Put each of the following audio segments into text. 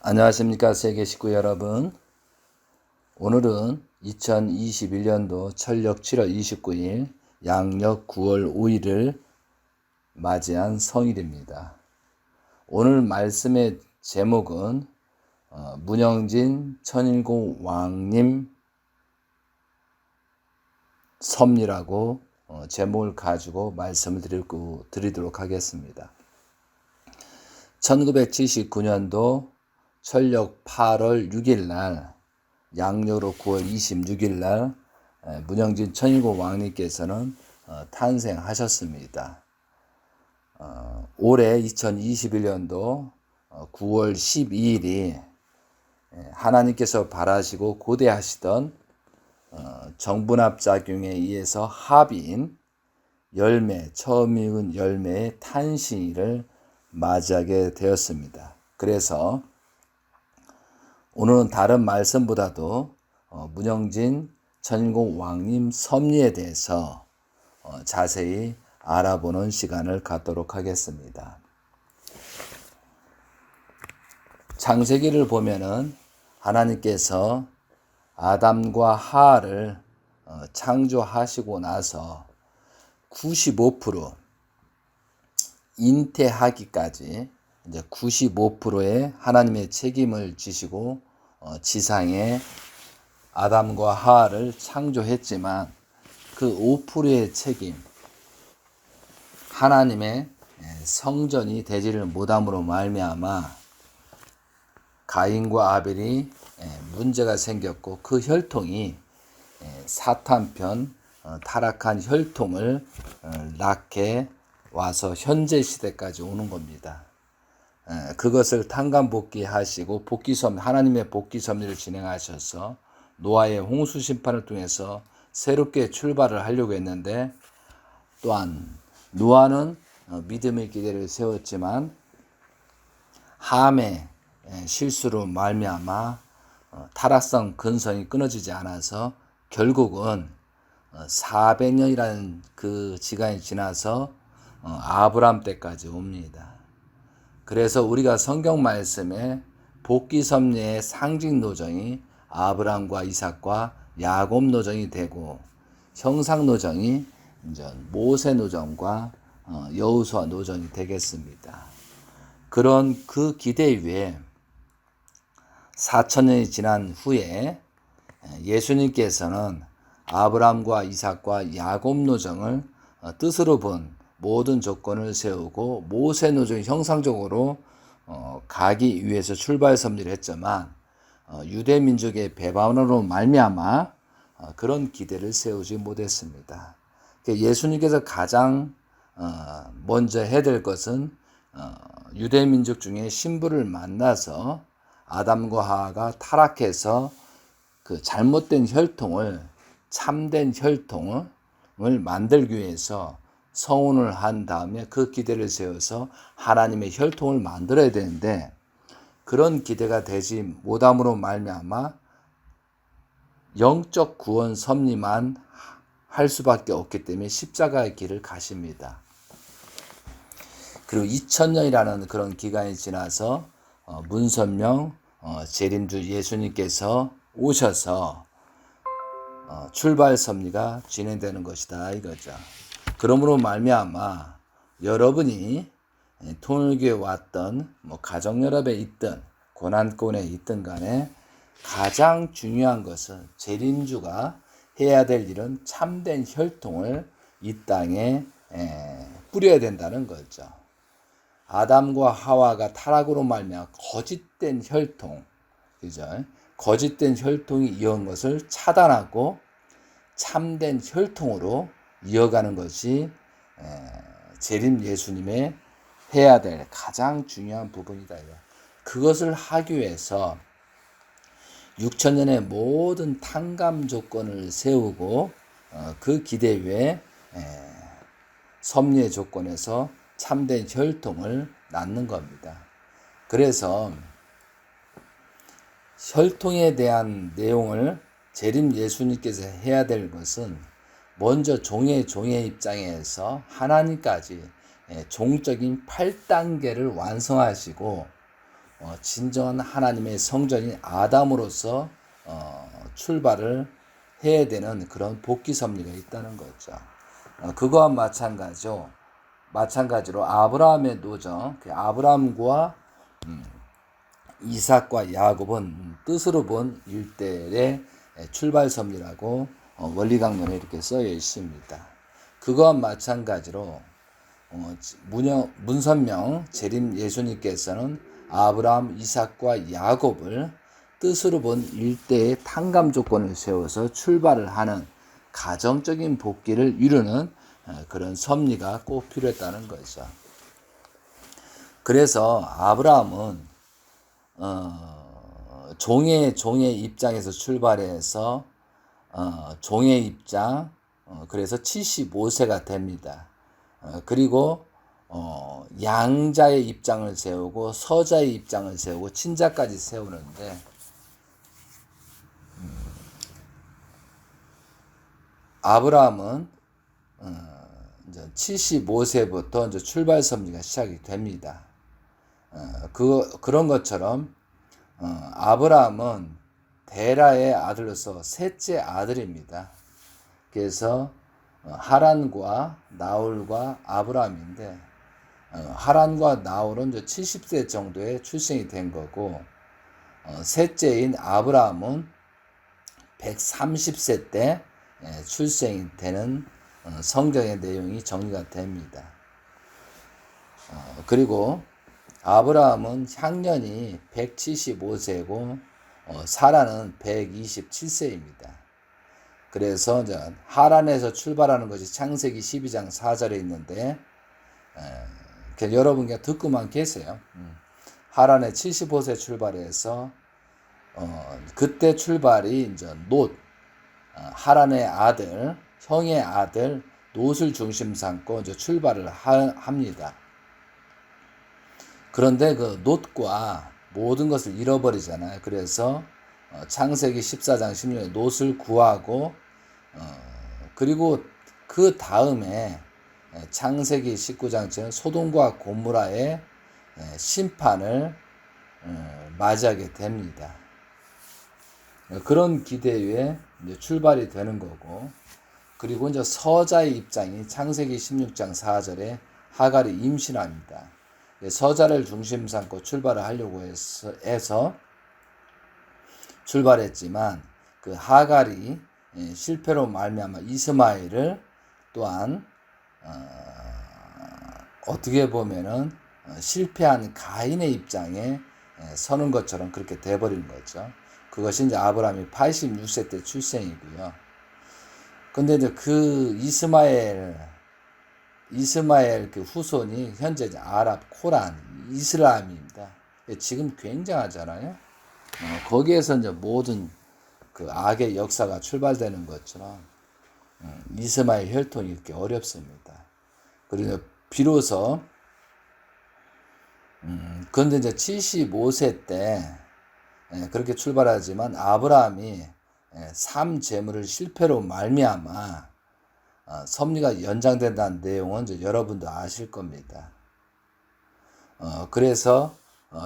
안녕하십니까 세계 식구 여러분. 오늘은 2021년도 철력 7월 29일 양력 9월 5일을 맞이한 성일입니다. 오늘 말씀의 제목은 문영진 천일공 왕님 섭리라고 제목을 가지고 말씀을 드리도록 하겠습니다. 1979년도 철력 8월 6일 날, 양력으로 9월 26일 날 문영진 천일공 왕님께서는 탄생하셨습니다. 올해 2021년도 9월 12일이 하나님께서 바라시고 고대하시던 정분합작용에 의해서 합인 열매, 처음 익은 열매의 탄신일을 맞이하게 되었습니다. 그래서 오늘은 다른 말씀보다도 문영진 천일공 왕님 섭리에 대해서 자세히 알아보는 시간을 갖도록 하겠습니다. 창세기를 보면은 하나님께서 아담과 하와를 창조하시고 나서 95% 잉태하기까지 이제 95%의 하나님의 책임을 지시고 지상에 아담과 하와를 창조했지만 그 5%의 책임, 하나님의 성전이 되지를 못함으로 말미암아 가인과 아벨이 문제가 생겼고, 그 혈통이 사탄편 타락한 혈통을 낳게 와서 현재 시대까지 오는 겁니다. 그것을 탄감복귀하시고 하나님의 복귀 섭리를 진행하셔서 노아의 홍수 심판을 통해서 새롭게 출발을 하려고 했는데, 또한 노아는 믿음의 기대를 세웠지만 함의 실수로 말미암아 타락성 근성이 끊어지지 않아서 결국은 400년이라는 그 시간이 지나서 아브람 때까지 옵니다. 그래서 우리가 성경 말씀에 복귀 섭리의 상징 노정이 아브람과 이삭과 야곱 노정이 되고, 형상 노정이 모세 노정과 여호수아 노정이 되겠습니다. 그런 그 기대 위에 4,000년이 지난 후에 예수님께서는 아브람과 이삭과 야곱 노정을 뜻으로 본 모든 조건을 세우고 모세 노정이 형상적으로 가기 위해서 출발 섭리를 했지만 유대 민족의 배반으로 말미암아 그런 기대를 세우지 못했습니다. 예수님께서 가장 먼저 해야 될 것은 유대 민족 중에 신부를 만나서 아담과 하와가 타락해서 그 잘못된 혈통을, 참된 혈통을 만들기 위해서 서원을 한 다음에 그 기대를 세워서 하나님의 혈통을 만들어야 되는데, 그런 기대가 되지 못함으로 말미암아 영적 구원 섭리만 할 수밖에 없기 때문에 십자가의 길을 가십니다. 그리고 2000년이라는 그런 기간이 지나서 문선명 재림주 예수님께서 오셔서 출발 섭리가 진행되는 것이다 이거죠. 그러므로 말미암아 여러분이 통일교에 왔던 가정연합에 있든 고난권에 있든 간에 가장 중요한 것은 재림주가 해야 될 일은 참된 혈통을 이 땅에 뿌려야 된다는 거죠. 아담과 하와가 타락으로 말미암아 거짓된 혈통, 그죠? 거짓된 혈통이 이어온 것을 차단하고 참된 혈통으로 이어가는 것이 재림 예수님의 해야 될 가장 중요한 부분이다. 그것을 하기 위해서 6,000년의 모든 탕감 조건을 세우고 그 기대 위에 섭리의 조건에서 참된 혈통을 낳는 겁니다. 그래서 혈통에 대한 내용을 재림 예수님께서 해야 될 것은 먼저 종의 입장에서 하나님까지 종적인 8단계를 완성하시고 진정한 하나님의 성전인 아담으로서 출발을 해야 되는 그런 복귀 섭리가 있다는 거죠. 그거와 마찬가지로 아브라함의 노정, 아브라함과 이삭과 야곱은 뜻으로 본 일대의 출발 섭리라고 원리강론에 이렇게 써여 있습니다. 그거와 마찬가지로 문선명 재림 예수님께서는 아브라함, 이삭과 야곱을 뜻으로 본 일대의 탕감 조건을 세워서 출발을 하는 가정적인 복귀를 이루는 그런 섭리가 꼭 필요했다는 거죠. 그래서 아브라함은 종의 입장에서 출발해서 종의 입장, 그래서 75세가 됩니다. 그리고 양자의 입장을 세우고 서자의 입장을 세우고 친자까지 세우는데 아브라함은 이제 75세부터 이제 출발 섭리가 시작이 됩니다. 그런 것처럼 아브라함은 데라의 아들로서 셋째 아들입니다. 그래서 하란과 나홀과 아브라함인데 하란과 나홀은 이제 70세 정도에 출생이 된 거고 셋째인 아브라함은 130세 때 출생이 되는 성경의 내용이 정리가 됩니다. 그리고 아브라함은 향년이 175세고 사라는 127세입니다. 그래서 이제 하란에서 출발하는 것이 창세기 12장 4절에 있는데 여러분 그냥 듣고만 계세요. 하란에 75세 출발해서 그때 출발이 이제 놋 하란의 아들 형의 아들 놋을 중심 삼고 이제 출발을 합니다. 그런데 그 놋과 모든 것을 잃어버리잖아요. 그래서 창세기 14장 16절에 놋을 구하고 그리고 그 다음에 창세기 19장처럼 소돔과 고모라의 심판을 맞이하게 됩니다. 그런 기대에 이제 출발이 되는 거고, 그리고 이제 서자의 입장이 창세기 16장 4절에 하갈이 임신합니다. 서자를 중심 삼고 출발을 하려고 해서 출발했지만 그 하갈이 실패로 말미암아 이스마엘을 또한 어떻게 보면은 실패한 가인의 입장에 서는 것처럼 그렇게 돼버린 거죠. 그것이 이제 아브라함이 86세 때 출생이고요. 근데 이제 그 이스마엘 그 후손이 현재 이제 아랍, 코란, 이슬람입니다. 지금 굉장하잖아요. 거기에서 이제 모든 그 악의 역사가 출발되는 것처럼 이스마엘 혈통이 이렇게 어렵습니다. 그리고 비로소 그런데 이제 75세 때 그렇게 출발하지만 아브라함이 삶 재물을 실패로 말미암아 섭리가 연장된다는 내용은 이제 여러분도 아실 겁니다. 그래서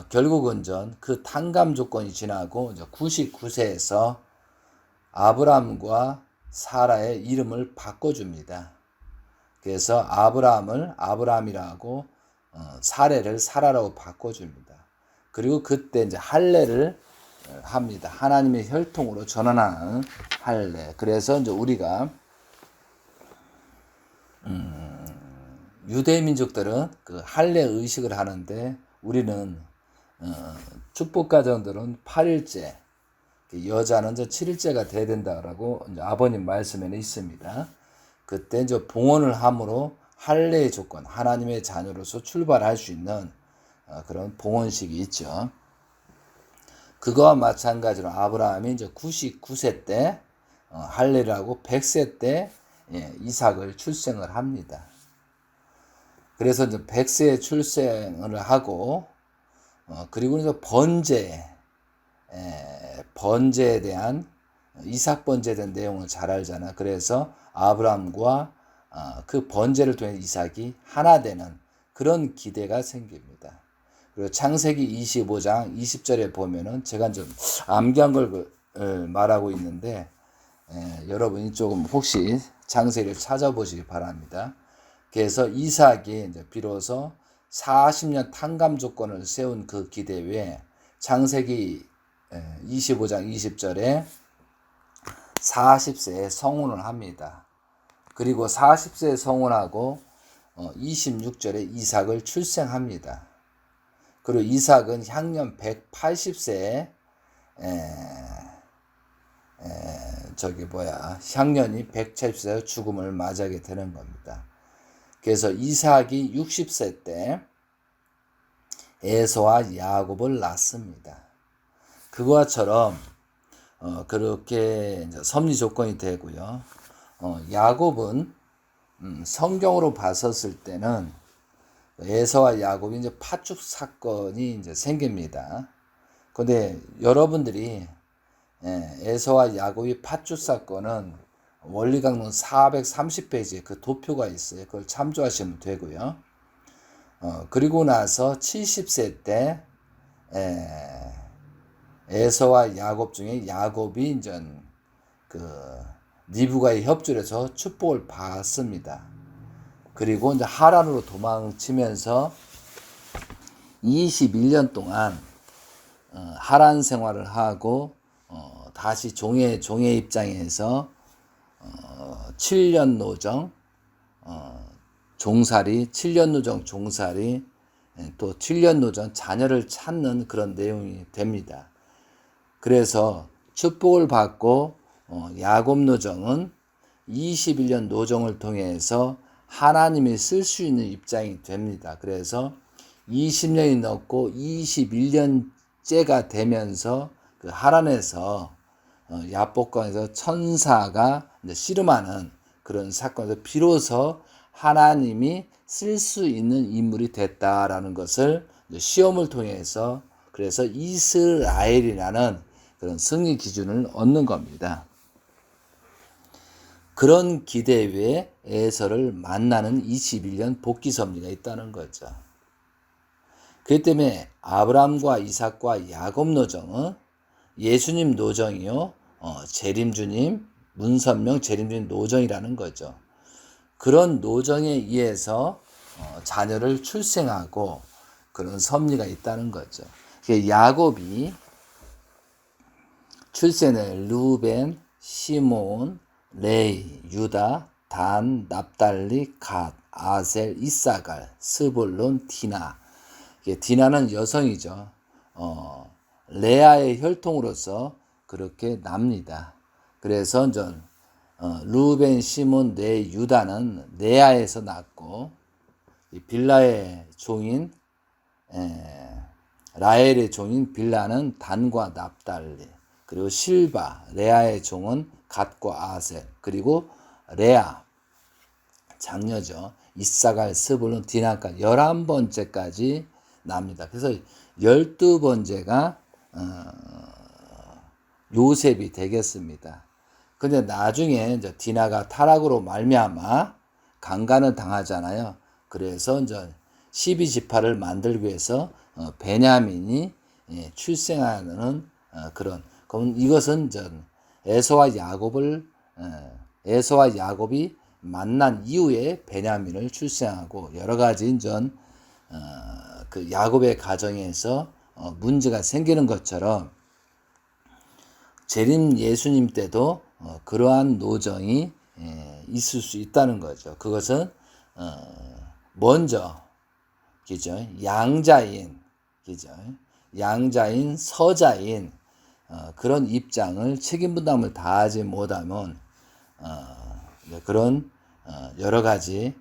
결국은 그 탕감 조건이 지나고 이제 99세에서 아브라함과 사라의 이름을 바꿔줍니다. 그래서 아브라함을 아브라함이라고 사레를 사라라고 바꿔줍니다. 그리고 그때 이제 할례를 합니다. 하나님의 혈통으로 전환하는 할례. 그래서 이제 우리가 유대 민족들은 그 할례 의식을 하는데 우리는 축복 가정들은 8일째, 여자는 이제 7일째가 돼야 된다라고 이제 아버님 말씀에는 있습니다. 그때 이제 봉헌을 함으로 할례의 조건, 하나님의 자녀로서 출발할 수 있는 그런 봉헌식이 있죠. 그거와 마찬가지로 아브라함이 이제 99세 때 할례를 하고 100세 때 이삭을 출생을 합니다. 그래서 이제 100세에 출생을 하고 그리고 이제 번제에 대한 이삭 번제에 대한 내용을 잘 알잖아. 그래서 아브라함과 그 번제를 통해 이삭이 하나 되는 그런 기대가 생깁니다. 그리고 창세기 25장 20절에 보면은 제가 좀 암기한 걸 말하고 있는데 여러분이 조금 혹시 창세기를 찾아보시기 바랍니다. 그래서 이삭이 이제 비로소 40년 탕감 조건을 세운 그 기대 위에 창세기 25장 20절에 40세에 성혼을 합니다. 그리고 40세에 성혼하고 26절에 이삭을 출생합니다. 그리고 이삭은 향년 180세에 향년이 170세에 죽음을 맞이하게 되는 겁니다. 그래서 이삭이 60세 때 에서와 야곱을 낳습니다. 그것처럼 그렇게 이제 섭리 조건이 되고요. 야곱은 성경으로 봤었을 때는 에서와 야곱이 이제 파축 사건이 이제 생깁니다. 근데 여러분들이 에서와 야곱이 파축 사건은 원리강론 430페이지에 그 도표가 있어요. 그걸 참조하시면 되고요. 그리고 나서 70세 때 에서와 야곱 중에 야곱이 이제 리브가의 협조를 해서 축복을 받습니다. 그리고 이제 하란으로 도망치면서 21년 동안 하란 생활을 하고 다시 종의 입장에서 7년 노정 종살이, 7년 노정 종살이, 또 7년 노정 자녀를 찾는 그런 내용이 됩니다. 그래서 축복을 받고 야곱 노정은 21년 노정을 통해서 하나님이 쓸 수 있는 입장이 됩니다. 그래서 20년이 넘고 21년째가 되면서 그 하란에서 야복강에서 천사가 씨름하는 그런 사건에서 비로소 하나님이 쓸 수 있는 인물이 됐다라는 것을 시험을 통해서 그래서 이스라엘이라는 그런 승리 기준을 얻는 겁니다. 그런 기대 위에 에서를 만나는 21년 복귀 섭리가 있다는 거죠. 그렇기 때문에 아브라함과 이삭과 야곱 노정은 예수님 노정이요, 재림주님, 문선명 재림주님 노정이라는 거죠. 그런 노정에 의해서 자녀를 출생하고 그런 섭리가 있다는 거죠. 야곱이 출생을 루벤, 시몬, 레이, 유다, 단, 납달리, 갓, 아셀, 이사갈, 스불론, 디나. 디나는 여성이죠. 레아의 혈통으로서 그렇게 납니다. 그래서 루벤, 시몬, 레이, 유다는 레아에서 났고 빌라의 종인 라헬의 종인 빌라는 단과 납달리, 그리고 실바, 레아의 종은 갓과 아셀, 그리고 레아 장녀죠. 이사갈, 스불론, 디나까지 11번째까지 납니다. 그래서 12번째가 요셉이 되겠습니다. 근데 나중에 이제 디나가 타락으로 말미암아 강간을 당하잖아요. 그래서 이제 12지파를 만들기 위해서 베냐민이 출생하는 그런, 그럼 이것은 에서와 야곱이 만난 이후에 베냐민을 출생하고 여러 가지 그 야곱의 가정에서 문제가 생기는 것처럼 재림 예수님 때도 그러한 노정이 있을 수 있다는 거죠. 그것은 먼저 그죠? 양자인 서자인 그런 입장을 책임 분담을 다하지 못하면 그런 여러 가지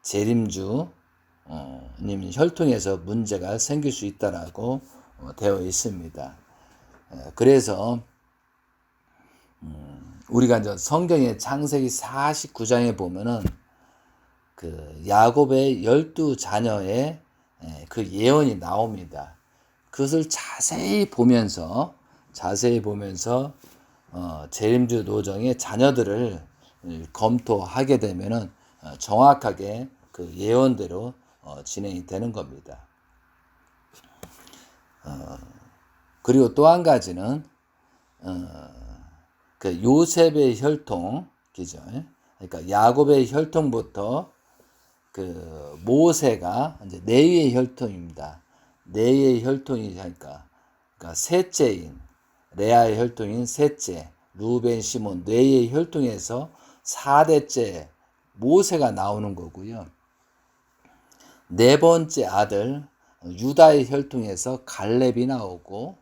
재림주 님 혈통에서 문제가 생길 수 있다라고 되어 있습니다. 그래서 우리가 이제 성경의 창세기 49장에 보면은 그 야곱의 12자녀의 그 예언이 나옵니다. 그것을 자세히 보면서 재림주 노정의 자녀들을 검토하게 되면은 정확하게 그 예언대로 진행이 되는 겁니다. 그리고 또 한 가지는 그 요셉의 혈통, 그죠? 그러니까 야곱의 혈통부터 그 모세가 이제 레위의 혈통입니다. 레위의 혈통이니까, 그러니까 셋째인 레아의 혈통인 셋째 루벤, 시몬, 레위의 혈통에서 4대째 모세가 나오는 거고요. 네 번째 아들 유다의 혈통에서 갈렙이 나오고,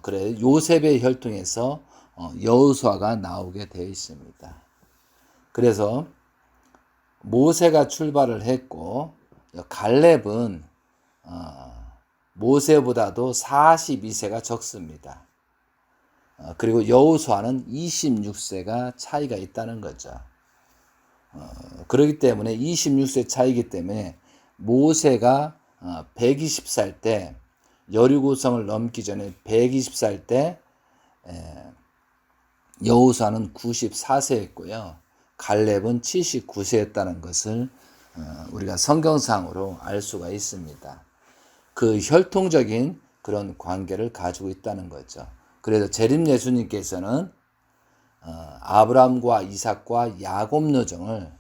그래 요셉의 혈통에서 여호수아가 나오게 되어 있습니다. 그래서 모세가 출발을 했고 갈렙은 모세보다도 42세가 적습니다. 그리고 여호수아는 26세가 차이가 있다는 거죠. 그렇기 때문에 26세 차이기 때문에 모세가 120살 때 여리고성을 넘기 전에 120살 때 여호수아는 94세였고요. 갈렙은 79세였다는 것을 우리가 성경상으로 알 수가 있습니다. 그 혈통적인 그런 관계를 가지고 있다는 거죠. 그래서 재림 예수님께서는 아브라함과 이삭과 야곱 노정을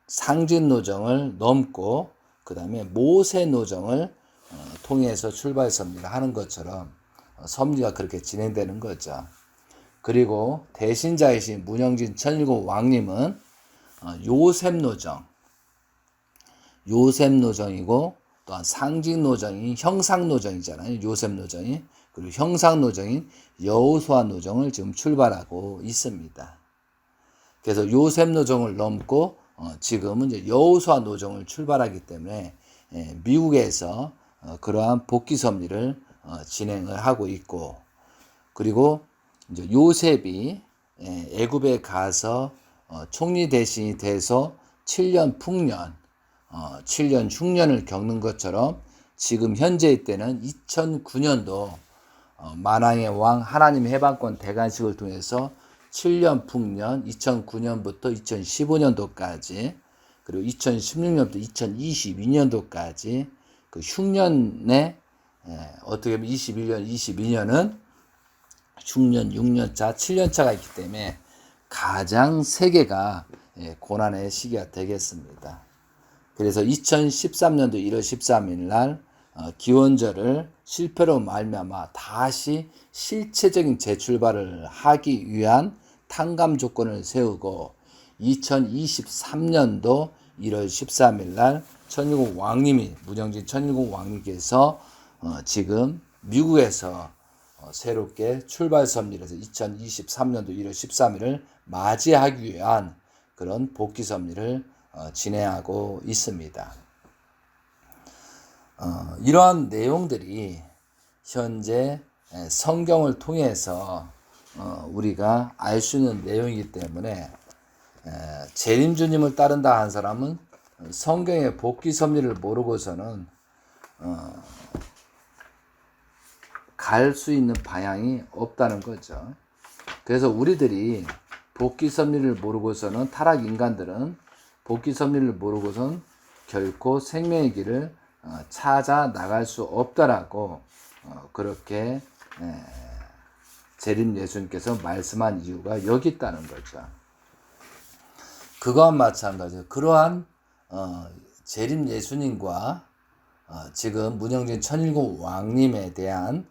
상진 노정을 넘고 그 다음에 모세 노정을 통해서 출발 섭리를 하는 것처럼 섭리가 그렇게 진행되는 거죠. 그리고 대신자이신 문영진 천일국 왕님은 요셉 노정이고 또한 상징 노정인 형상 노정이잖아요. 요셉 노정이. 그리고 형상 노정인 여호수아 노정을 지금 출발하고 있습니다. 그래서 요셉 노정을 넘고 지금은 이제 여호수아 노정을 출발하기 때문에 미국에서 그러한 복귀 섭리를 진행을 하고 있고, 그리고 이제 요셉이 애굽에 가서 총리 대신이 돼서 7년 풍년, 7년 흉년을 겪는 것처럼 지금 현재의 때는 2009년도 만왕의 왕 하나님 해방권 대관식을 통해서 7년 풍년 2009년부터 2015년도까지 그리고 2016년부터 2022년도까지 그 흉년에 어떻게 보면 22년은 흉년 6년차 7년차가 있기 때문에 가장 세계가 고난의 시기가 되겠습니다. 그래서 2013년도 1월 13일 날 기원절을 실패로 말미암아 다시 실체적인 재출발을 하기 위한 탕감 조건을 세우고 2023년도 1월 13일 날 천일국 왕님이 문영진 천일국 왕님께서 지금 미국에서 새롭게 출발 섭리를 해서 2023년도 1월 13일을 맞이하기 위한 그런 복귀 섭리를 진행하고 있습니다. 이러한 내용들이 현재 성경을 통해서 우리가 알 수 있는 내용이기 때문에 재림주님을 따른다 한 사람은 성경의 복귀 섭리를 모르고서는 갈 수 있는 방향이 없다는 거죠. 그래서 우리들이 복귀 섭리를 모르고서는 타락 인간들은 복귀 섭리를 모르고선 결코 생명의 길을 찾아 나갈 수 없다라고 그렇게 재림 예수님께서 말씀한 이유가 여기 있다는 거죠. 그거와 마찬가지로 그러한 재림 예수님과 지금 문영진 천일국 왕님에 대한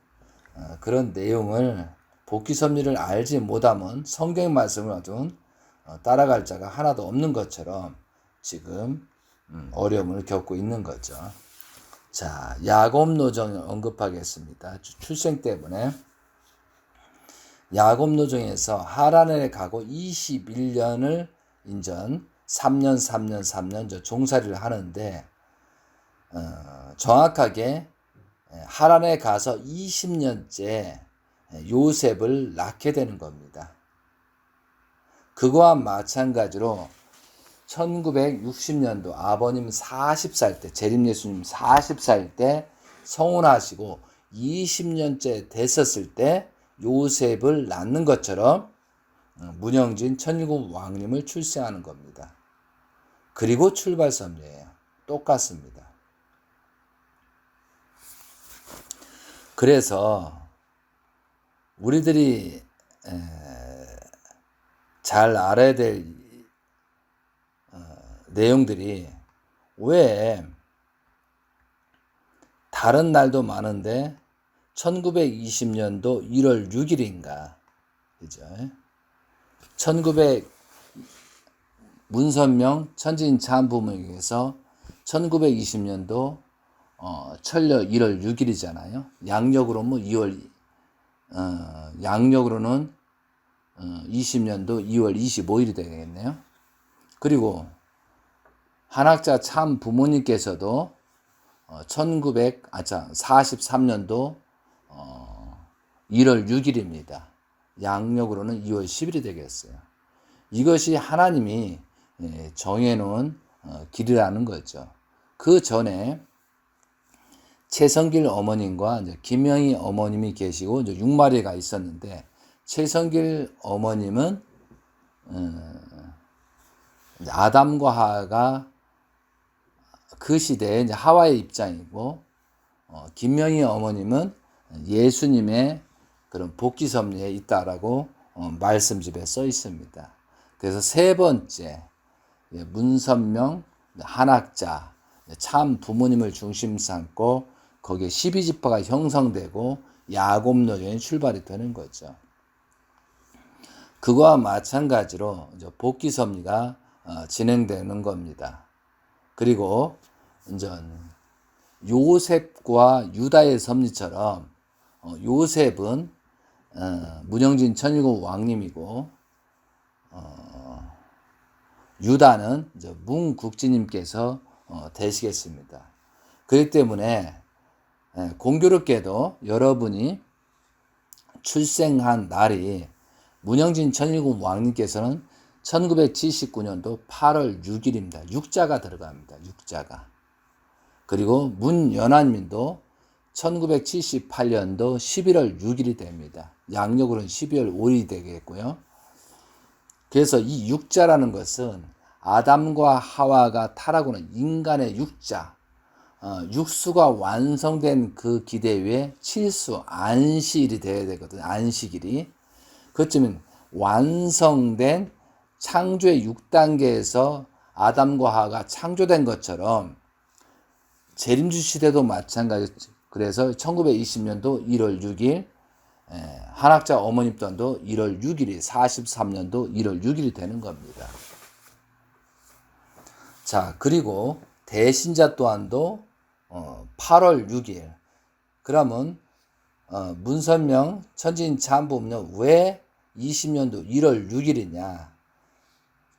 그런 내용을 복귀 섭리를 알지 못하면 성경의 말씀을 아주 따라갈 자가 하나도 없는 것처럼 지금 어려움을 겪고 있는 거죠. 자, 야곱 노정을 언급하겠습니다. 출생 때문에 야곱 노정에서 하란에 가고 21년을 인전 3년 종살이를 하는데 정확하게 하란에 가서 20년째 요셉을 낳게 되는 겁니다. 그거와 마찬가지로 1960년도 아버님 40살 때 재림 예수님 40살 때 성혼하시고 20년째 됐었을 때 요셉을 낳는 것처럼 문영진 천일국 왕님을 출생하는 겁니다. 그리고 출발 섭리예요. 똑같습니다. 그래서 우리들이 잘 알아야 될 내용들이 왜 다른 날도 많은데 1920년도 1월 6일인가, 그죠? 1900 문선명 천지인 참부모에게서 1920년도 천려 1월 6일이잖아요. 양력으로 뭐 2월 양력으로는 20년도 2월 25일이 되겠네요. 그리고 한학자 참 부모님께서도 1943년도 1월 6일입니다. 양력으로는 2월 10일이 되겠어요. 이것이 하나님이 정해놓은 길이라는 거죠. 그 전에 최성길 어머님과 이제 김영희 어머님이 계시고 이제 6마리가 있었는데, 최성길 어머님은 아담과 하와가 그 시대에 이제 하와의 입장이고, 김명희 어머님은 예수님의 그런 복귀 섭리에 있다라고 말씀집에 써 있습니다. 그래서 세 번째 문선명 한학자 참 부모님을 중심 삼고 거기에 12지파가 형성되고 야곱노전이 출발이 되는 거죠. 그거와 마찬가지로 복귀 섭리가 진행되는 겁니다. 그리고 이제 요셉과 유다의 섭리처럼 요셉은 문영진 천일국 왕님이고 유다는 이제 문국지님께서 되시겠습니다. 그렇기 때문에 공교롭게도 여러분이 출생한 날이 문영진 천일국 왕님께서는 1979년도 8월 6일입니다. 6자가 들어갑니다. 6자가. 그리고 문연한님도 1978년도 11월 6일이 됩니다. 양력으로는 12월 5일이 되겠고요. 그래서 이 육자라는 것은 아담과 하와가 타락하는 인간의 육자, 육수가 완성된 그 기대 위에 칠수, 안식일이 되어야 되거든요. 안식일이. 그렇지만 완성된 창조의 6단계에서 아담과 하와가 창조된 것처럼 재림주 시대도 마찬가지. 그래서 1920년도 1월 6일, 한학자 어머님 또한도 1월 6일이 43년도 1월 6일이 되는 겁니다. 자, 그리고 대신자 또한도 8월 6일. 그러면 문선명 천지인 참부모는 왜 20년도 1월 6일이냐?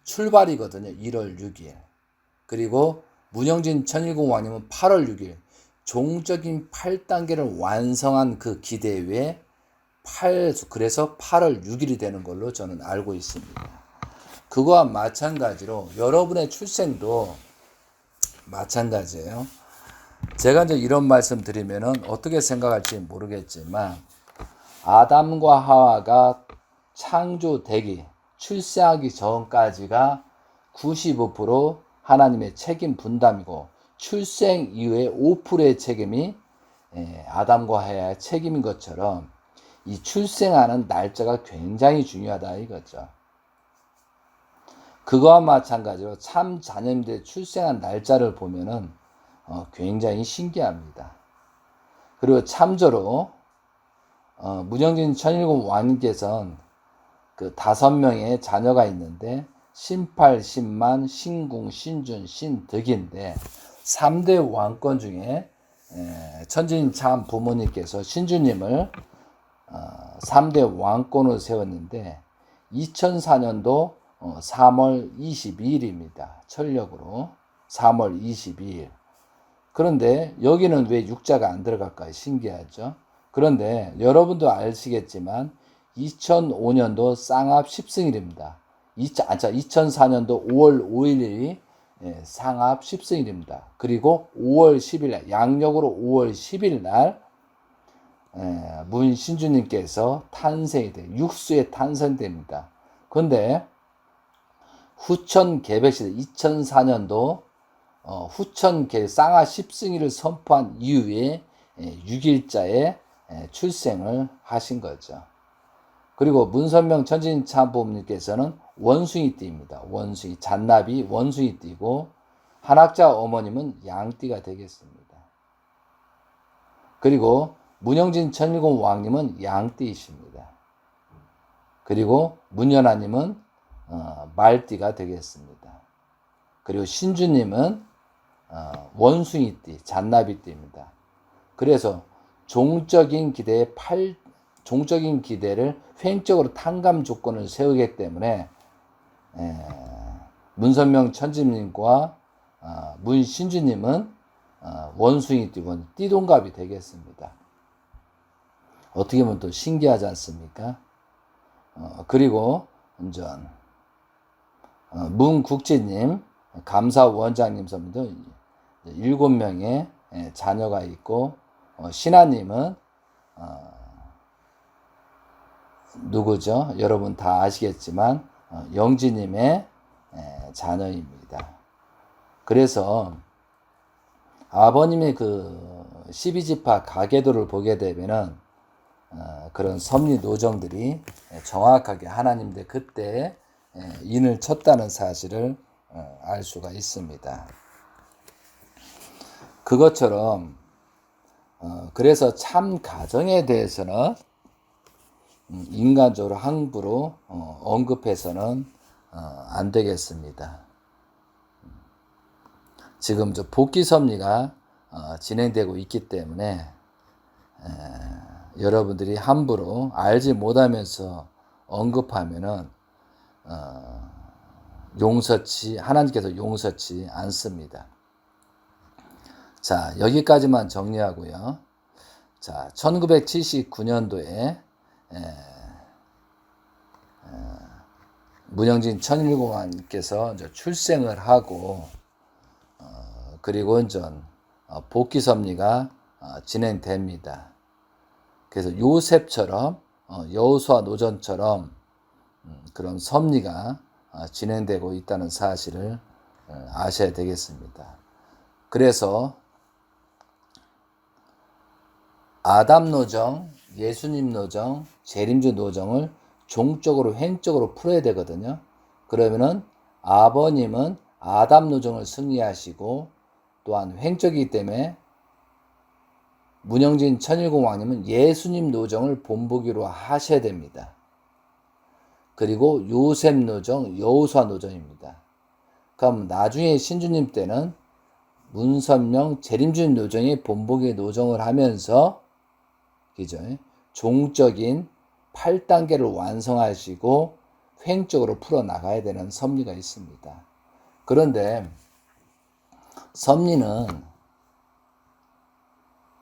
출발이거든요. 1월 6일. 그리고 문영진 천일국 왕님은 8월 6일. 종적인 8단계를 완성한 그 기대 위에 그래서 8월 6일이 되는 걸로 저는 알고 있습니다. 그거와 마찬가지로 여러분의 출생도 마찬가지예요. 제가 이제 이런 말씀 드리면은 어떻게 생각할지 모르겠지만, 아담과 하와가 창조되기, 출생하기 전까지가 95% 하나님의 책임 분담이고, 출생 이후에 5%의 책임이 아담과 하와의 책임인 것처럼 이 출생하는 날짜가 굉장히 중요하다 이거죠. 그거와 마찬가지로 참 자녀님들의 출생한 날짜를 보면은 굉장히 신기합니다. 그리고 참조로 문영진 천일국 왕님께서는 그 5명의 자녀가 있는데 신팔, 신만, 신궁, 신준, 신득인데 3대 왕권 중에 천지인 참 부모님께서 신주님을 3대 왕권으로 세웠는데 2004년도 3월 22일입니다. 철력으로 3월 22일. 그런데 여기는 왜 육자가 안 들어갈까요? 신기하죠? 그런데 여러분도 아시겠지만 2005년도 쌍합 10승일입니다. 2004년도 5월 5일이 상합 10승일입니다. 그리고 5월 10일 날, 양력으로 5월 10일 날 문신주님께서 탄생이 돼요. 육수에 탄생됩니다. 그런데 후천 개백시대 2004년도 후천 쌍하 10승일을 선포한 이후에 6일자에 출생을 하신 거죠. 그리고 문선명 천진참부님께서는 원숭이띠입니다. 원숭이, 잔나비 원숭이띠고 한학자 어머님은 양띠가 되겠습니다. 그리고 문영진 천일공 왕님은 양띠이십니다. 그리고 문연아님은 말띠가 되겠습니다. 그리고 신주님은 원숭이띠, 잔나비띠입니다. 그래서 종적인 기대를 횡적으로 탕감 조건을 세우기 때문에 문선명 천지님과 문신주님은 원숭이띠, 띠동갑이 되겠습니다. 어떻게 보면 또 신기하지 않습니까? 그리고 문국지님, 감사원장님 섬도 7명의 자녀가 있고, 신하님은 누구죠? 여러분 다 아시겠지만 영지님의 자녀입니다. 그래서 아버님의 그 12지파 가계도를 보게 되면은 그런 섭리 노정들이 정확하게 하나님들 그때 인을 쳤다는 사실을 알 수가 있습니다. 그것처럼 그래서 참 가정에 대해서는 인간적으로 함부로 언급해서는 안 되겠습니다. 지금 저 복귀 섭리가 진행되고 있기 때문에 여러분들이 함부로 알지 못하면서 언급하면은 하나님께서 용서치 않습니다. 자, 여기까지만 정리하고요. 자, 1979년도에 문영진 천일공왕께서 출생을 하고 그리고 복귀 섭리가 진행됩니다. 그래서 요셉처럼 여호수아 노전처럼 그런 섭리가 진행되고 있다는 사실을 아셔야 되겠습니다. 그래서 아담 노정, 예수님 노정, 재림주 노정을 종적으로 횡적으로 풀어야 되거든요. 그러면은 아버님은 아담 노정을 승리하시고 또한 횡적이기 때문에 문영진 천일공 왕님은 예수님 노정을 본보기로 하셔야 됩니다. 그리고 요셉 노정, 여호수아 노정입니다. 그럼 나중에 신주님 때는 문선명, 재림주님 노정이 본보기 노정을 하면서 그죠? 종적인 8단계를 완성하시고 횡적으로 풀어나가야 되는 섭리가 있습니다. 그런데 섭리는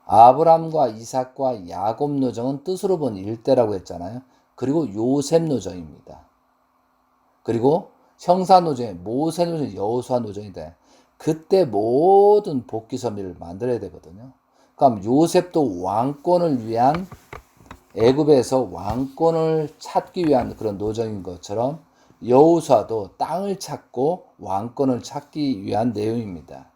아브람과 이삭과 야곱 노정은 뜻으로 본 일대라고 했잖아요. 그리고 요셉 노정입니다. 그리고 형사 노정에 모세 노정, 여호수아 노정이다. 그때 모든 복귀 섭리를 만들어야 되거든요. 그럼 요셉도 왕권을 위한 애굽에서 왕권을 찾기 위한 그런 노정인 것처럼 여호수아도 땅을 찾고 왕권을 찾기 위한 내용입니다.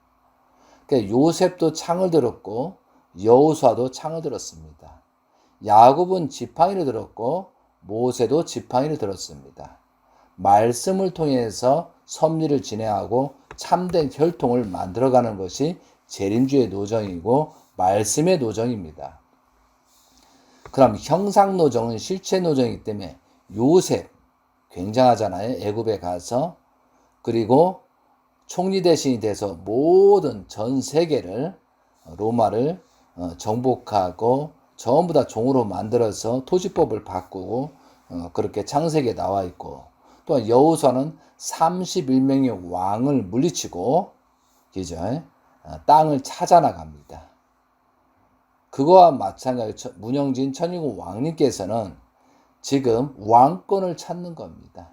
그러니까 요셉도 창을 들었고 여호수아도 창을 들었습니다. 야곱은 지팡이를 들었고 모세도 지팡이를 들었습니다. 말씀을 통해서 섭리를 진행하고 참된 혈통을 만들어가는 것이 재림주의 노정이고 말씀의 노정입니다. 그럼 형상 노정은 실체 노정이기 때문에 요셉 굉장하잖아요. 애굽에 가서 그리고 총리 대신이 돼서 모든 전 세계를 로마를 정복하고 전부 다 종으로 만들어서 토지법을 바꾸고 그렇게 창세기에 나와 있고 또한 여호수아는 31명의 왕을 물리치고 그죠? 땅을 찾아 나갑니다. 그거와 마찬가지로 문영진 천일공 왕님께서는 지금 왕권을 찾는 겁니다.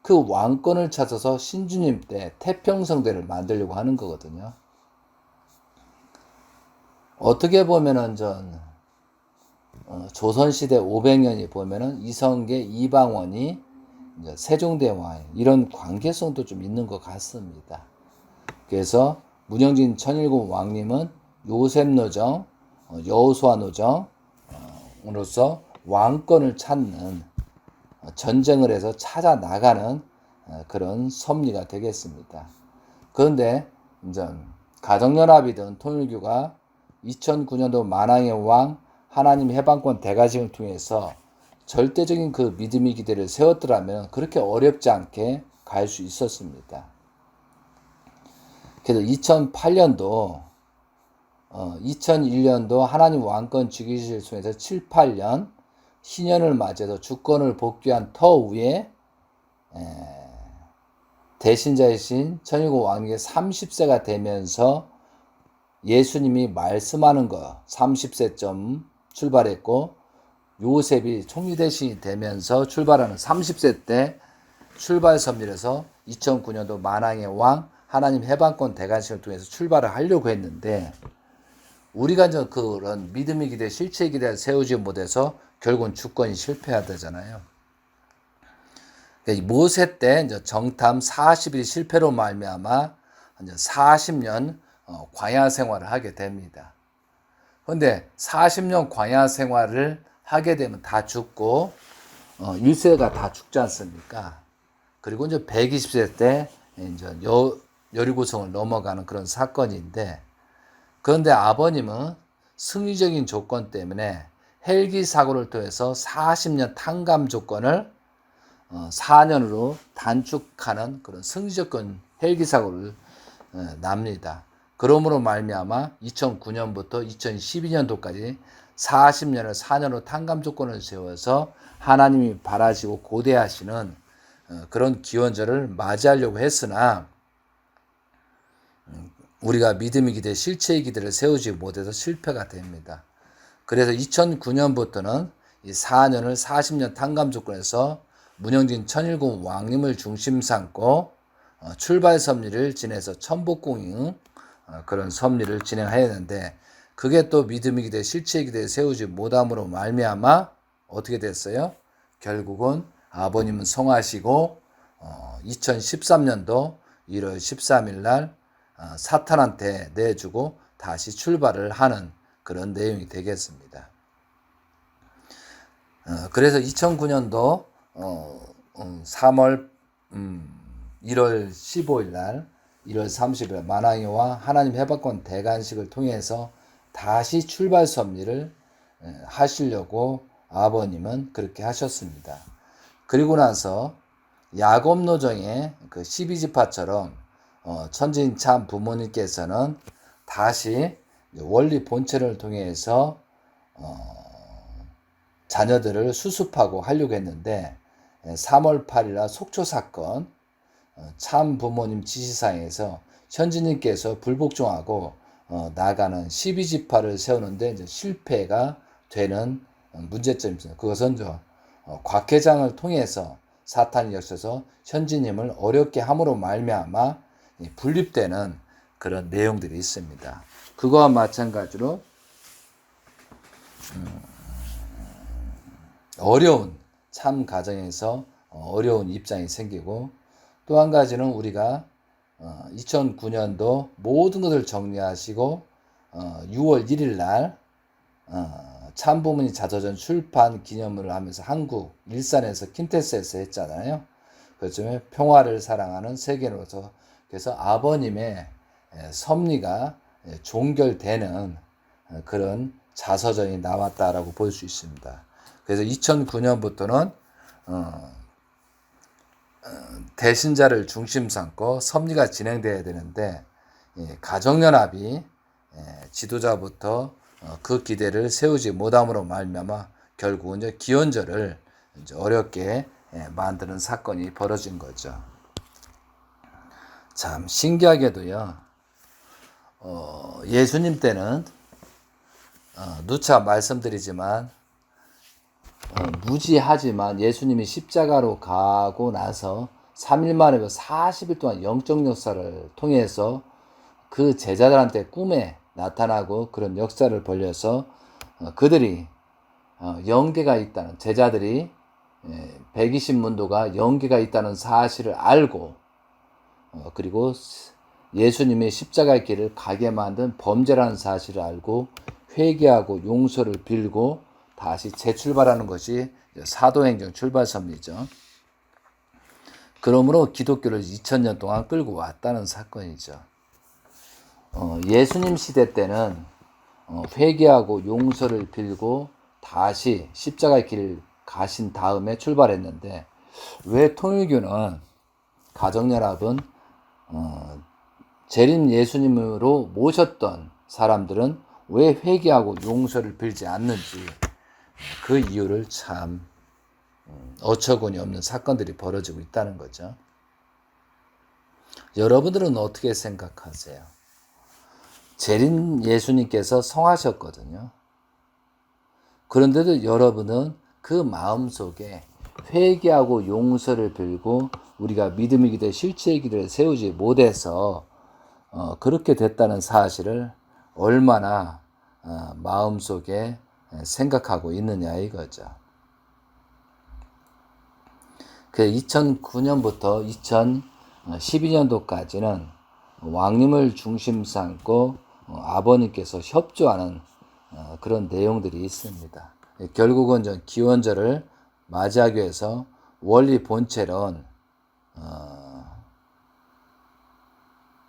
그 왕권을 찾아서 신주님 때 태평성대를 만들려고 하는 거거든요. 어떻게 보면은 조선시대 500년이 보면은 이성계, 이방원이 세종대왕 이런 관계성도 좀 있는 것 같습니다. 그래서 문영진 천일공 왕님은 요셉 노정, 여호수아 노정, 왕으로서 왕권을 찾는 전쟁을 해서 찾아 나가는 그런 섭리가 되겠습니다. 그런데 이제 가정연합이든 통일교가 2009년도 만왕의 왕 하나님 해방권 대가식을 통해서 절대적인 그 믿음의 기대를 세웠더라면 그렇게 어렵지 않게 갈 수 있었습니다. 그래서 2008년도 2001년도 하나님 왕권 즉위식을 통해서 7, 8년 신년을 맞이해서 주권을 복귀한 터후에 대신자이신 천일국 왕에게 30세가 되면서 예수님이 말씀하는 거 30세쯤 출발했고 요셉이 총리 대신이 되면서 출발하는 30세 때 출발 섭리에서 2009년도 만왕의 왕 하나님 해방권 대관식을 통해서 출발을 하려고 했는데 우리가 이제 그런 믿음의 기대, 실체의 기대를 세우지 못해서 결국은 주권이 실패하되잖아요. 모세 때 이제 정탐 40일 실패로 말미암아 이제 40년 광야 생활을 하게 됩니다. 그런데 40년 광야 생활을 하게 되면 다 죽고 1세가 다 죽지 않습니까? 그리고 이제 120세 때 이제 여리고성을 넘어가는 그런 사건인데 그런데 아버님은 승리적인 조건 때문에 헬기 사고를 통해서 40년 탕감 조건을 4년으로 단축하는 그런 승리조건 헬기 사고를 납니다. 그러므로 말미암아 2009년부터 2012년도까지 40년을 4년으로 탕감 조건을 세워서 하나님이 바라시고 고대하시는 그런 기원절을 맞이하려고 했으나 우리가 믿음의 기대, 실체의 기대를 세우지 못해서 실패가 됩니다. 그래서 2009년부터는 이 4년을 40년 탕감 조건에서 문영진 천일국 왕님을 중심 삼고 출발 섭리를 지내서 천복궁 그런 섭리를 진행해야 하는데 그게 또 믿음의 기대, 실체의 기대에 세우지 못함으로 말미암아 어떻게 됐어요? 결국은 아버님은 성하시고 2013년도 1월 13일 날 사탄한테 내주고 다시 출발을 하는 그런 내용이 되겠습니다. 그래서 2009년도 3월 1월 15일 날 1월 30일 날 만왕의 왕 하나님 해방권 대관식을 통해서 다시 출발 섭리를 하시려고 아버님은 그렇게 하셨습니다. 그리고 나서 야곱 노정의 그 12지파처럼 천진 참 부모님께서는 다시 원리 본체를 통해서 자녀들을 수습하고 하려고 했는데 3월 8일 속초 사건 참 부모님 지시사항에서 현지님께서 불복종하고 나가는 12지파를 세우는데 이제 실패가 되는 문제점이 있습니다. 그것은 곽 회장을 통해서 사탄이 역셔서 현지님을 어렵게 함으로 말미암아 분립되는 그런 내용들이 있습니다. 그거와 마찬가지로 어려운 참 가정에서 어려운 입장이 생기고 또 한 가지는 우리가 2009년도 모든 것을 정리하시고 6월 1일 날 참부모님 자서전 출판 기념을 하면서 한국 일산에서 킨테스에서 했잖아요. 그쯤에 평화를 사랑하는 세계로서 그래서 아버님의 섭리가 종결되는 그런 자서전이 나왔다라고 볼 수 있습니다. 그래서 2009년부터는 대신자를 중심 삼고 섭리가 진행돼야 되는데 가정연합이 지도자부터 그 기대를 세우지 못함으로 말미암아 결국은 이제 기원절을 이제 어렵게 만드는 사건이 벌어진 거죠. 참 신기하게도요. 예수님 때는 누차 말씀드리지만 무지하지만 예수님이 십자가로 가고 나서 3일 만에 40일 동안 영적 역사를 통해서 그 제자들한테 꿈에 나타나고 그런 역사를 벌려서 그들이 영계가 있다는 제자들이 120문도가 영계가 있다는 사실을 알고 그리고 예수님의 십자가의 길을 가게 만든 범죄라는 사실을 알고 회개하고 용서를 빌고 다시 재출발하는 것이 사도행정 출발선이죠. 그러므로 기독교를 2000년 동안 끌고 왔다는 사건이죠. 예수님 시대 때는 회개하고 용서를 빌고 다시 십자가의 길을 가신 다음에 출발했는데, 왜 통일교는 가정연합은 재림 예수님으로 모셨던 사람들은 왜 회개하고 용서를 빌지 않는지, 그 이유를 참 어처구니 없는 사건들이 벌어지고 있다는 거죠. 여러분들은 어떻게 생각하세요? 재림 예수님께서 성하셨거든요. 그런데도 여러분은 그 마음속에 회개하고 용서를 빌고 우리가 믿음의 기대 실체의 기대를 세우지 못해서 그렇게 됐다는 사실을 얼마나 마음속에 생각하고 있느냐 이거죠. 그 2009년부터 2012년도까지는 왕님을 중심 삼고 아버님께서 협조하는 그런 내용들이 있습니다. 결국은 기원절을 맞이하기 위해서 원리 본체론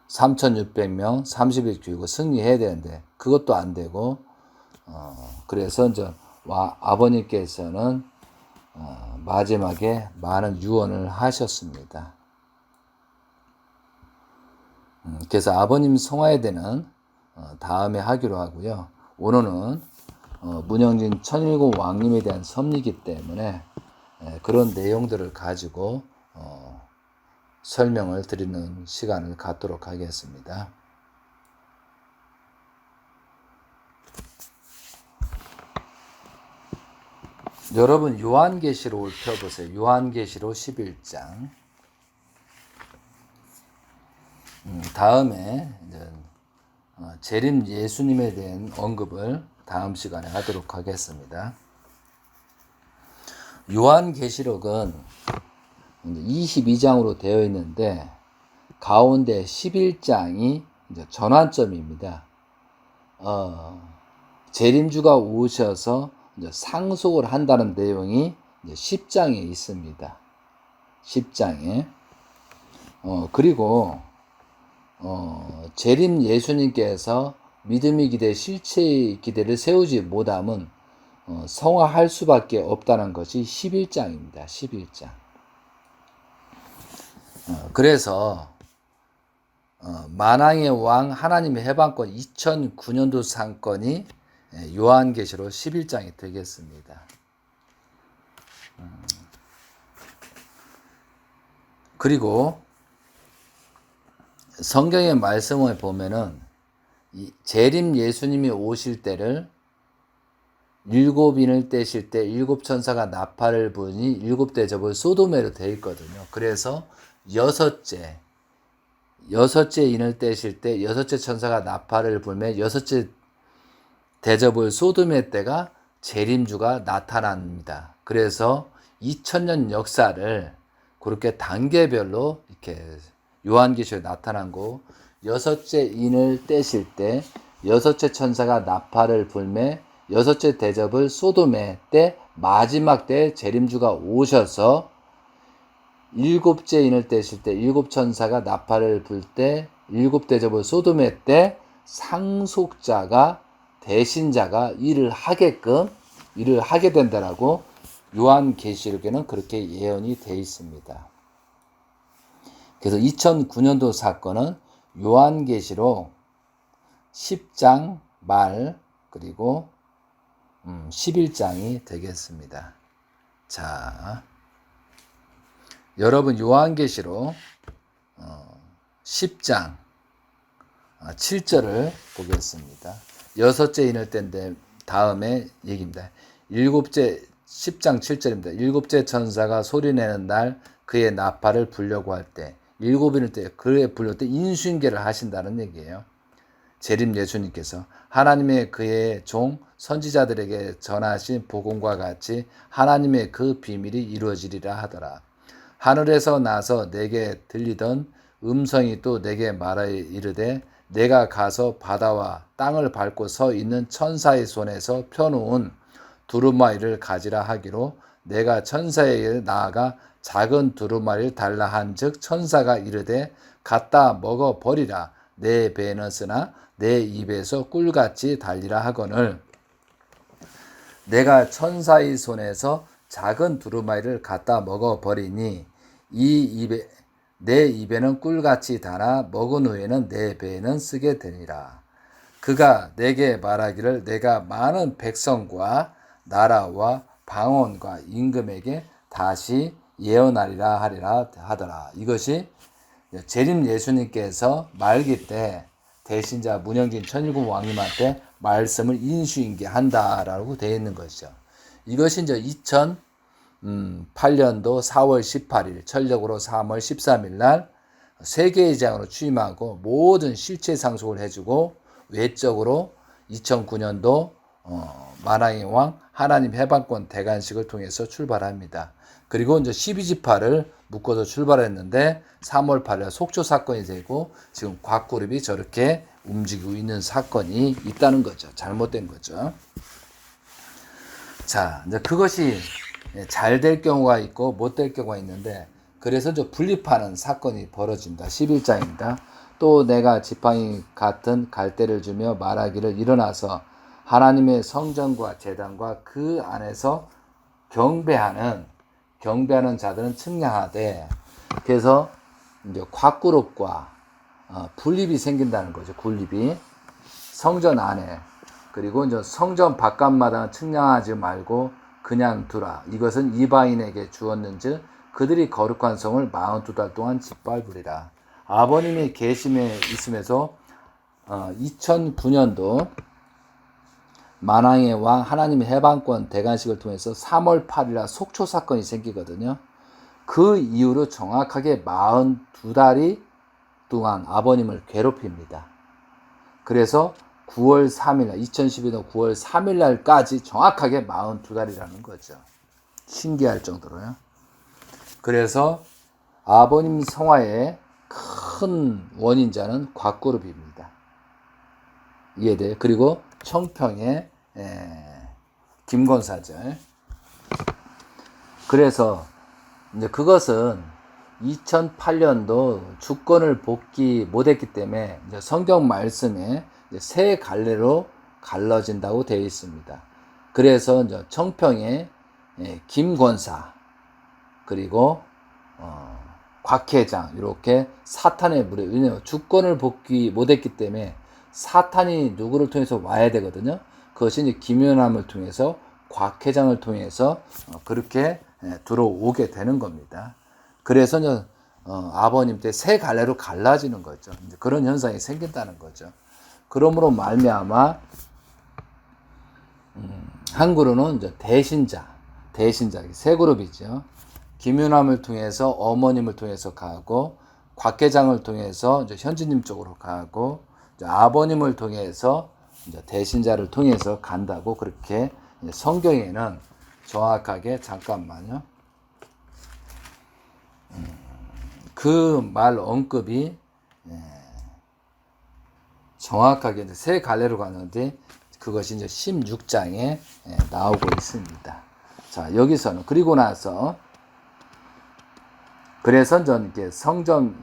3,600명 30일 교육을 승리해야 되는데 그것도 안 되고, 그래서 아버님께서는 마지막에 많은 유언을 하셨습니다. 그래서 아버님 성화에대는 다음에 하기로 하고요. 오늘은 문영진 천일공 왕님에 대한 섭리이기 때문에 그런 내용들을 가지고 설명을 드리는 시간을 갖도록 하겠습니다. 여러분 요한계시록을 펴보세요. 요한계시록 11장. 다음에 재림 예수님에 대한 언급을 다음 시간에 하도록 하겠습니다. 요한계시록은 22장으로 되어 있는데 가운데 11장이 전환점입니다. 재림주가 오셔서 상속을 한다는 내용이 10장에 있습니다. 10장에. 그리고 재림 예수님께서 믿음의 기대, 실체의 기대를 세우지 못함은 성화할 수밖에 없다는 것이 11장입니다. 11장. 그래서 만왕의 왕 하나님의 해방권 2009년도 상권이 요한계시록 11장이 되겠습니다. 그리고 성경의 말씀을 보면은 재림 예수님이 오실 때를 일곱 인을 떼실 때 일곱 천사가 나팔을 부니 일곱 대접을 소돔으로 되어 있거든요. 그래서 여섯째 인을 떼실 때 여섯째 천사가 나팔을 불며 여섯째 대접을 소돔의 때가 재림주가 나타납니다. 그래서 2000년 역사를 그렇게 단계별로 이렇게 요한계시록에 나타난 거, 여섯째 인을 떼실 때 여섯째 천사가 나팔을 불매 여섯째 대접을 소돔에 때 마지막 때 재림주가 오셔서 일곱째 인을 떼실 때 일곱 천사가 나팔을 불 때 일곱 대접을 소돔에 때 상속자가 대신자가 일을 하게 된다라고 요한계시록에는 그렇게 예언이 되어 있습니다. 그래서 2009년도 사건은 요한계시록 10장 말 그리고 11장이 되겠습니다. 자, 여러분 요한계시록 10장 7절을 보겠습니다. 여섯째 인을 뗀데 다음에 얘기입니다. 10장 7절입니다. 일곱째 천사가 소리내는 날 그의 나팔을 불려고 할 때 일곱 인을 때 그의 불릴 때 인수인계를 하신다는 얘기예요. 재림 예수님께서 하나님의 그의 종 선지자들에게 전하신 복음과 같이 하나님의 그 비밀이 이루어지리라 하더라. 하늘에서 나서 내게 들리던 음성이 또 내게 말하여 이르되 내가 가서 바다와 땅을 밟고 서 있는 천사의 손에서 펴놓은 두루마리를 가지라 하기로 내가 천사에게 나아가 작은 두루마리를 달라 한즉 천사가 이르되 갖다 먹어 버리라. 내 배는 쓰나 내 입에서 꿀같이 달리라 하거늘 내가 천사의 손에서 작은 두루마리를 갖다 먹어 버리니 내 입에는 꿀같이 달아 먹은 후에는 내 배는 쓰게 되니라. 그가 내게 말하기를 내가 많은 백성과 나라와 방언과 임금에게 다시 예언하리라 하리라 하더라. 이것이 재림 예수님께서 말기 때 대신자 문영진 천일국 왕님한테 말씀을 인수인계한다라고 되어 있는 것이죠. 이것이 이제 2008년도 4월 18일 천력으로 3월 13일 날 세계의장으로 취임하고 모든 실체 상속을 해주고 외적으로 2009년도 만왕의 왕 하나님 해방권 대관식을 통해서 출발합니다. 그리고 이제 12지파를 묶어서 출발했는데 3월 8일 속초 사건이 되고 지금 곽그룹이 저렇게 움직이고 있는 사건이 있다는 거죠. 잘못된 거죠. 자, 이제 그것이 잘 될 경우가 있고 못 될 경우가 있는데 그래서 저 분립하는 사건이 벌어집니다. 11장입니다. 또 내가 지팡이 같은 갈대를 주며 말하기를 일어나서 하나님의 성전과 제단과 그 안에서 경배하는 자들은 측량하되 그래서 이제 곽그룹과 분립이 생긴다는 거죠. 분립이 성전 안에 그리고 이제 성전 바깥마다 측량하지 말고 그냥 두라. 이것은 이방인에게 주었는즉 그들이 거룩한 성을 42달 동안 짓밟으리라. 아버님이 계심에 있음에서 2009년도 만왕의 왕 하나님의 해방권 대관식을 통해서 3월 8일날 속초 사건이 생기거든요. 그 이후로 정확하게 42달이 동안 아버님을 괴롭힙니다. 그래서 9월 3일, 2012년 9월 3일날까지 정확하게 42달이라는 거죠. 신기할 정도로요. 그래서 아버님 성화의 큰 원인자는 곽그룹입니다. 이해돼요? 그리고 청평의 김건사절. 그래서 이제 그것은 2008년도 주권을 복귀 못했기 때문에 이제 성경 말씀에 이제 세 갈래로 갈라진다고 되어 있습니다. 그래서 이제 청평의 김권사 그리고 곽회장 이렇게 사탄의 무리 왜냐하면 주권을 복귀 못했기 때문에 사탄이 누구를 통해서 와야 되거든요. 그것이 이제 김연함을 통해서 곽회장을 통해서 그렇게 들어오게 되는 겁니다. 그래서 이제 아버님 때 세 갈래로 갈라지는 거죠. 이제 그런 현상이 생긴다는 거죠. 그러므로 말미암아 한 그룹은 이제 대신자 세 그룹이죠. 김윤함을 통해서 어머님을 통해서 가고 곽회장을 통해서 이제 현주님 쪽으로 가고 이제 아버님을 통해서 이제 대신자를 통해서 간다고 그렇게 성경에는 정확하게 잠깐만요. 그 말 언급이 정확하게 이제 세 갈래로 가는데 그것이 이제 16장에 나오고 있습니다. 자, 여기서는 그리고 나서 그래서 이제 성전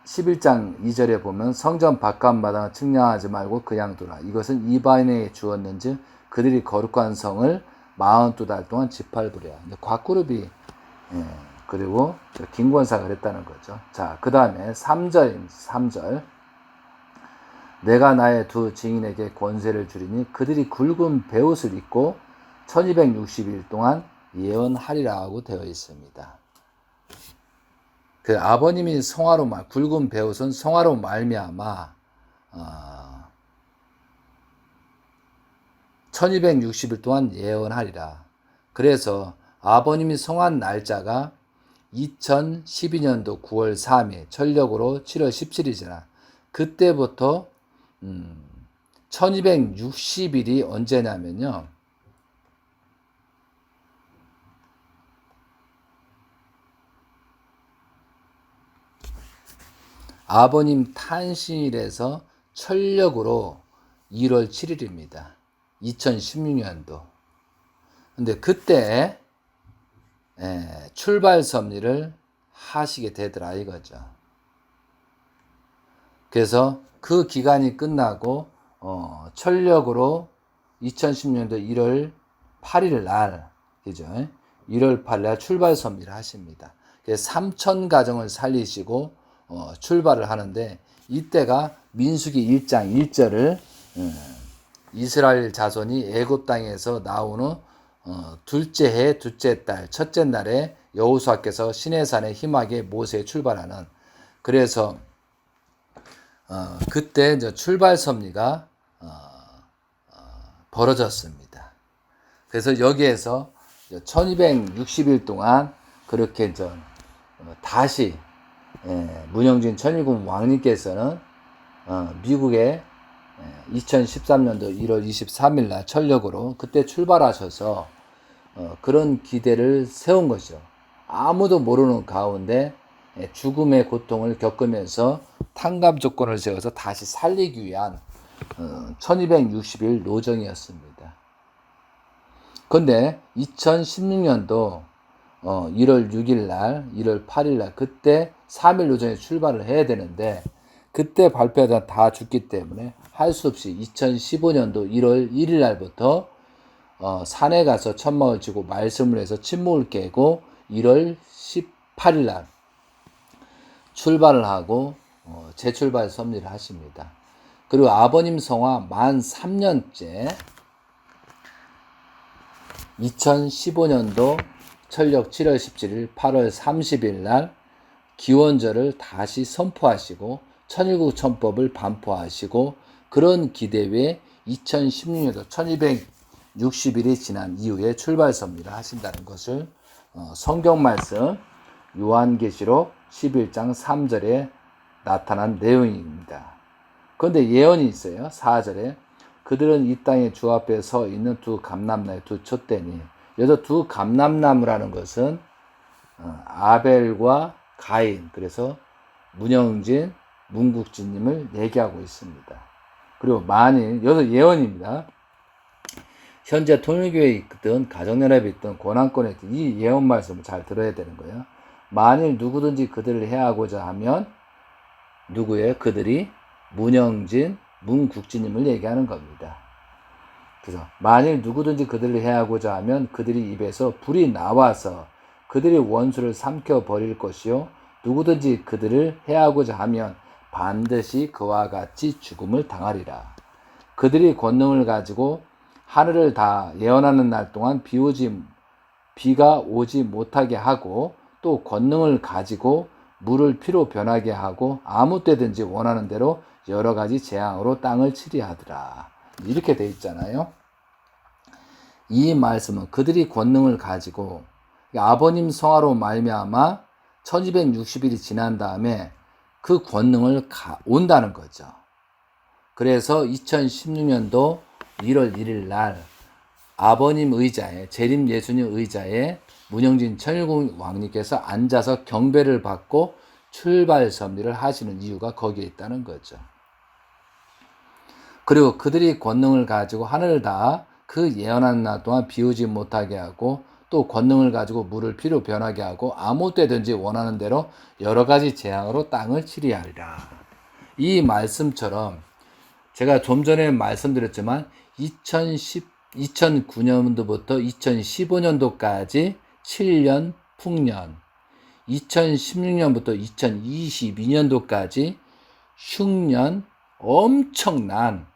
11장 2절에 보면 성전 바깥마다 측량하지 말고 그냥 두라. 이것은 이방인에게 주었는지 그들이 거룩한 성을 42달 동안 짓밟으랴. 곽그룹이 그리고 김권사가 그랬다는 거죠. 자, 그 다음에 3절 내가 나의 두 증인에게 권세를 주리니 그들이 굵은 베옷을 입고 1260일 동안 예언하리라 하고 되어 있습니다. 그 아버님이 성화로 굵은 베옷은 성화로 말미암아 1260일 동안 예언하리라. 그래서 아버님이 성한 날짜가 2012년도 9월 3일 천력으로 7월 17일이잖아. 그때부터 1260일이 언제냐면요. 아버님 탄신일에서 천력으로 1월 7일입니다. 2016년도. 근데 그때 출발 섭리를 하시게 되더라 이거죠. 그래서 그 기간이 끝나고 철력으로 2010년도 1월 8일 날, 그죠? 1월 8일 날 출발 섭리를 하십니다. 그래서 3천 가정을 살리시고 출발을 하는데, 이때가 민수기 1장 1절을 이스라엘 자손이 애굽 땅에서 나온 후 둘째 해 둘째 달 첫째 날에 여호수아께서 시내산에 힘하게 모세에 출발하는, 그래서 그때 이제 출발 섭리가 벌어졌습니다. 그래서 여기에서 1260일 동안 그렇게 다시 문영진 천일국 왕님께서는 미국에 2013년도 1월 23일 날 철력으로 그때 출발하셔서 그런 기대를 세운 것이죠. 아무도 모르는 가운데 죽음의 고통을 겪으면서 탕감 조건을 세워서 다시 살리기 위한 1260일 노정이었습니다. 그런데 2016년도 1월 6일 날, 1월 8일 날 그때 3일 노정에 출발을 해야 되는데, 그때 발표하다 다 죽기 때문에 할 수 없이 2015년도 1월 1일 날부터 산에 가서 천막을 치고 말씀을 해서 침묵을 깨고 1월 18일 날 출발을 하고 재출발 섭리를 하십니다. 그리고 아버님 성화 만 3년째 2015년도 철력 7월 17일 8월 30일 날 기원절을 다시 선포하시고 천일국 천법을 반포하시고, 그런 기대 외에 2016년도 1260일이 지난 이후에 출발 섭리를 하신다는 것을 성경 말씀 요한계시록 11장 3절에 나타난 내용입니다. 그런데 예언이 있어요. 4절에 그들은 이 땅에 주 앞에 서 있는 두 감람나무의 두 촛대니, 여기서 두 감람나무라는 것은 아벨과 가인, 그래서 문영진, 문국진님을 얘기하고 있습니다. 그리고 만일, 여기서 예언입니다. 현재 통일교회에 있든 가정연합에 있든 고난권에 있든 이 예언 말씀을 잘 들어야 되는 거예요. 만일 누구든지 그들을 해하고자 하면 누구예요? 그들이 문영진, 문국진님을 얘기하는 겁니다. 그래서 만일 누구든지 그들을 해하고자 하면 그들이 입에서 불이 나와서 그들이 원수를 삼켜 버릴 것이요, 누구든지 그들을 해하고자 하면 반드시 그와 같이 죽음을 당하리라. 그들이 권능을 가지고 하늘을 다 예언하는 날 동안 비가 오지 못하게 하고, 또 권능을 가지고 물을 피로 변하게 하고 아무 때든지 원하는 대로 여러 가지 재앙으로 땅을 치리 하더라. 이렇게 돼 있잖아요. 이 말씀은 그들이 권능을 가지고 아버님 성화로 말미암아 1260일이 지난 다음에 그 권능을 온다는 거죠. 그래서 2016년도 1월 1일 날 아버님 의자에, 재림 예수님 의자에 문영진 천일국 왕님께서 앉아서 경배를 받고 출발 섭리를 하시는 이유가 거기에 있다는 거죠. 그리고 그들이 권능을 가지고 하늘을 다 그 예언한 날 동안 비우지 못하게 하고, 또 권능을 가지고 물을 피로 변하게 하고 아무 때든지 원하는 대로 여러 가지 재앙으로 땅을 치리 하리라. 이 말씀처럼 제가 좀 전에 말씀드렸지만 2009년도부터 2015년도까지 7년 풍년, 2016년부터 2022년도까지 흉년, 엄청난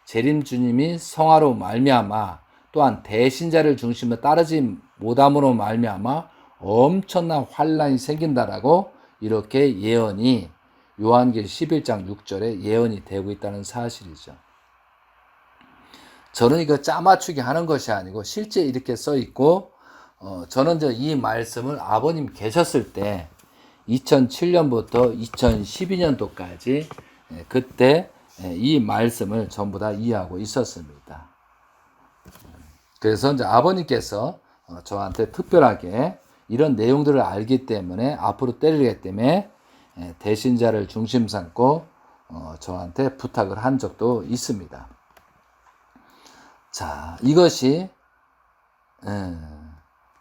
재림주님이 성화로 말미암아, 또한 대신자를 중심으로 따르지 못함으로 말미암아 엄청난 환란이 생긴다라고 이렇게 예언이 요한계시 11장 6절에 예언이 되고 있다는 사실이죠. 저는 이거 짜맞추기 하는 것이 아니고 실제 이렇게 써 있고, 저는 이 말씀을 아버님 계셨을 때 2007년부터 2012년도까지 그때 이 말씀을 전부 다 이해하고 있었습니다. 그래서 이제 아버님께서 저한테 특별하게 이런 내용들을 알기 때문에 앞으로 때리기 때문에 대신자를 중심 삼고 저한테 부탁을 한 적도 있습니다. 자, 이것이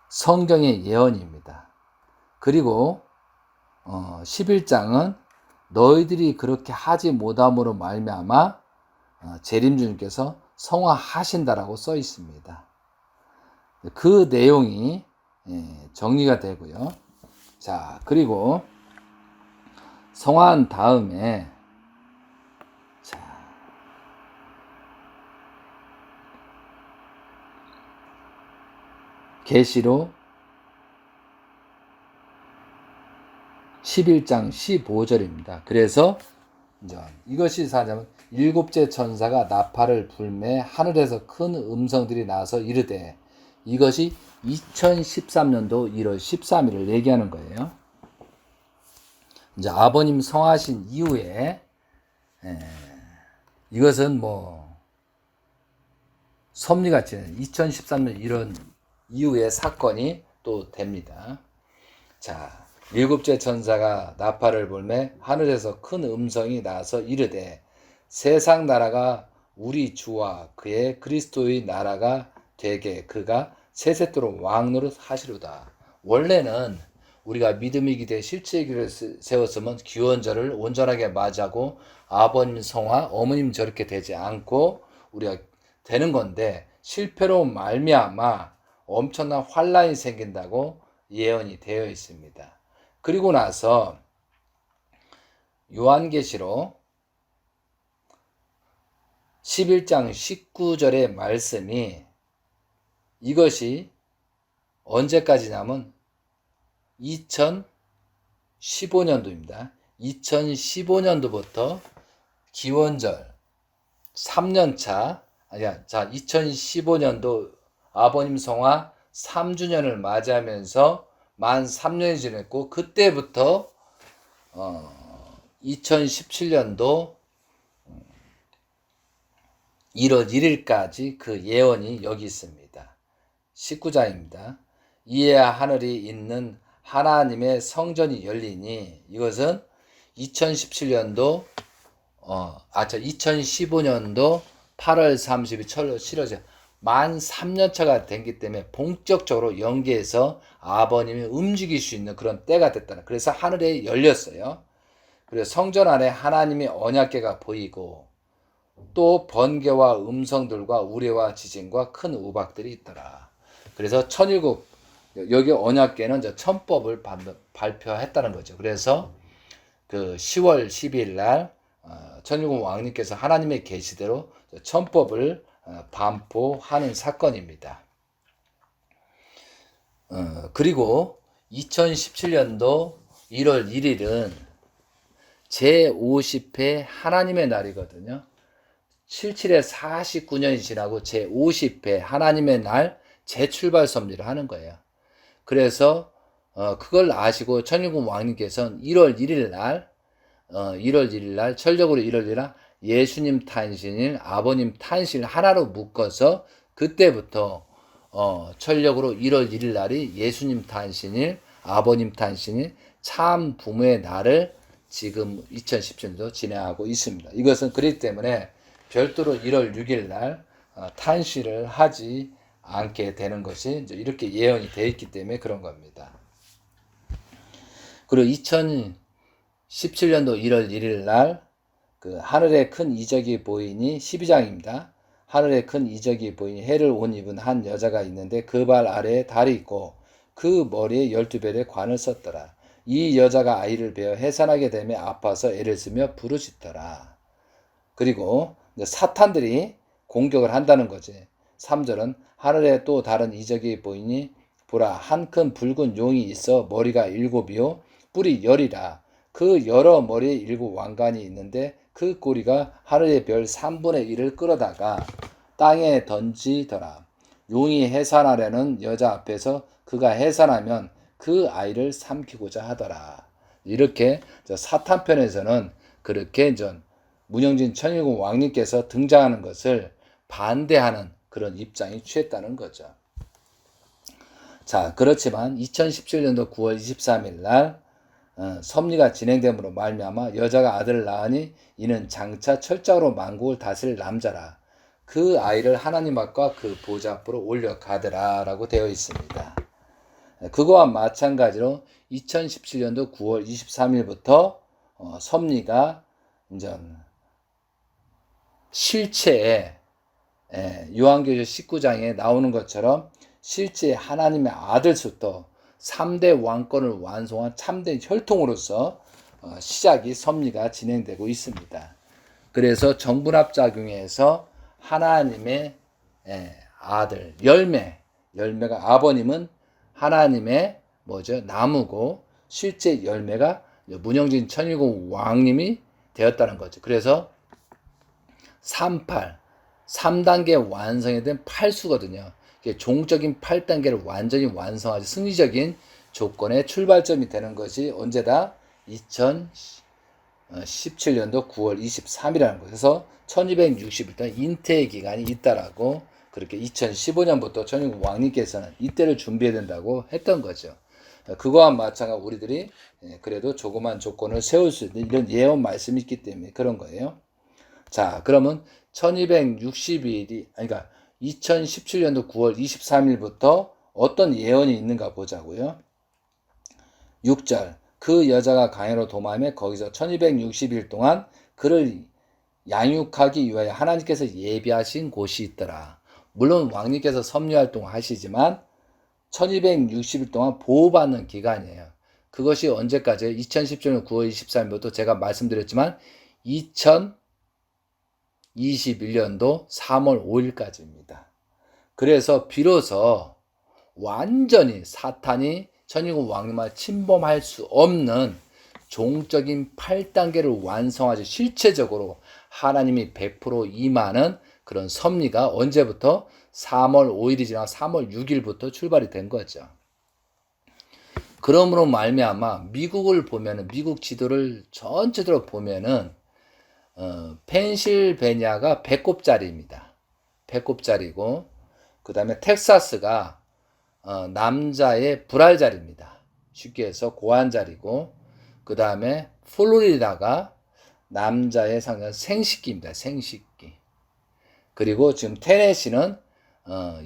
성경의 예언입니다. 그리고 11장은 너희들이 그렇게 하지 못함으로 말미암아 재림주님께서 성화하신다라고 써 있습니다. 그 내용이 정리가 되고요. 자, 그리고 성화한 다음에 계시록 11장 15절입니다. 그래서 이것이 사자면 일곱째 천사가 나팔을 불매 하늘에서 큰 음성들이 나서 이르되, 이것이 2013년도 1월 13일을 얘기하는 거예요. 이제 아버님 성하신 이후에 이것은 섭리같이 2013년 이런 이후의 사건이 또 됩니다. 자, 일곱째 천사가 나팔을 불매 하늘에서 큰 음성이 나서 이르되, 세상 나라가 우리 주와 그의 그리스도의 나라가 되게 그가 세세토록 왕노릇 하시로다. 원래는 우리가 믿음의 기대 실제의 길을 세웠으면 기원절을 온전하게 맞이하고 아버님 성화, 어머님 저렇게 되지 않고 우리가 되는 건데, 실패로 말미암아 엄청난 환란이 생긴다고 예언이 되어 있습니다. 그리고 나서 요한계시록 11장 19절의 말씀이 이것이 언제까지냐면 2015년도입니다. 2015년도부터 기원절 3년차, 2015년도 아버님 성화 3주년을 맞이하면서 만 3년이 지났고, 그때부터 2017년도 1월 1일까지 그 예언이 여기 있습니다. 19장입니다. 이에야 하늘이 있는 하나님의 성전이 열리니, 이것은 2015년도 8월 30일 철로 치러져 만 3년차가 된기 때문에 본격적으로 연계해서 아버님이 움직일 수 있는 그런 때가 됐다는, 그래서 하늘에 열렸어요. 그래서 성전 안에 하나님의 언약궤가 보이고, 또 번개와 음성들과 우레와 지진과 큰 우박들이 있더라. 그래서 천일국, 여기 언약궤는 이제 천법을 발표했다는 거죠. 그래서 그 10월 12일 날 천일국 왕님께서 하나님의 계시대로 천법을 반포하는 사건입니다. 그리고 2017년도 1월 1일은 제50회 하나님의 날이거든요. 77에 49년이 지나고 제50회 하나님의 날 재출발 섭리를 하는 거예요. 그래서 그걸 아시고 천일국 왕님께서는 1월 1일 날 철적으로 1월 1일 날 예수님 탄신일, 아버님 탄신일 하나로 묶어서 그때부터 철력으로 1월 1일 날이 예수님 탄신일, 아버님 탄신일, 참 부모의 날을 지금 2017년도 진행하고 있습니다. 이것은 그렇기 때문에 별도로 1월 6일 날 탄신을 하지 않게 되는 것이 이제 이렇게 예언이 되어 있기 때문에 그런 겁니다. 그리고 2017년도 1월 1일 날 그 하늘에 큰 이적이 보이니 12장입니다. 하늘에 큰 이적이 보이니 해를 옷 입은 한 여자가 있는데 그 발 아래에 달이 있고 그 머리에 12별의 관을 썼더라. 이 여자가 아이를 베어 해산하게 되며 아파서 애를 쓰며 부르짖더라. 그리고 사탄들이 공격을 한다는 거지. 3절은 하늘에 또 다른 이적이 보이니 보라, 한 큰 붉은 용이 있어 머리가 7이요 뿔이 10이라. 그 여러 머리에 7 왕관이 있는데 그 꼬리가 하늘의 별 3분의 1을 끌어다가 땅에 던지더라. 용이 해산하려는 여자 앞에서 그가 해산하면 그 아이를 삼키고자 하더라. 이렇게 사탄 편에서는 그렇게 문영진 천일국 왕님께서 등장하는 것을 반대하는 그런 입장이 취했다는 거죠. 자, 그렇지만 2017년도 9월 23일 날 섭리가 진행됨으로 말미암아 여자가 아들을 낳으니 이는 장차 철장으로 만국을 다스릴 남자라. 그 아이를 하나님 앞과 그 보좌 앞으로 올려가더라라고 되어 있습니다. 그거와 마찬가지로 2017년도 9월 23일부터 섭리가 이제 실체에 요한계시록 19장에 나오는 것처럼 실제 하나님의 아들로서 3대 왕권을 완성한 참된 혈통으로서 시작이 섭리가 진행되고 있습니다. 그래서 정분합작용에서 하나님의 아들 열매가 아버님은 하나님의 나무고 실제 열매가 문영진 천일공 왕님이 되었다는 거죠. 그래서 3단계 완성이 된 8수거든요. 종적인 8단계를 완전히 완성하지 승리적인 조건의 출발점이 되는 것이 언제다? 2017년도 9월 23일이라는 거예요. 그래서 1260일 동안 인태의 기간이 있다라고 그렇게 2015년부터 천일국 왕님께서는 이때를 준비해야 된다고 했던 거죠. 그거와 마찬가지로 우리들이 그래도 조그만 조건을 세울 수 있는 이런 예언 말씀이 있기 때문에 그런 거예요. 자, 그러면 1260일이 그러니까 2017년도 9월 23일부터 어떤 예언이 있는가 보자고요. 6절 그 여자가 강해로 도망하며 거기서 1260일 동안 그를 양육하기 위하여 하나님께서 예비하신 곳이 있더라. 물론 왕님께서 섭리활동을 하시지만 1260일 동안 보호받는 기간이에요. 그것이 언제까지예요? 2017년 9월 23일부터 제가 말씀드렸지만 2021년도 3월 5일까지입니다. 그래서 비로소 완전히 사탄이 천일국 왕님을 침범할 수 없는 종적인 8단계를 완성하지 실체적으로 하나님이 100% 임하는 그런 섭리가 언제부터? 3월 5일이 지나 3월 6일부터 출발이 된 거죠. 그러므로 말미암아 미국을 보면은 미국 지도를 전체적으로 보면은 펜실베니아가 배꼽자리입니다. 배꼽자리고 그 다음에 텍사스가 남자의 불알자리입니다. 쉽게 해서 고환자리고 그 다음에 플로리다가 남자의 생식기입니다. 생식기. 그리고 지금 테네시는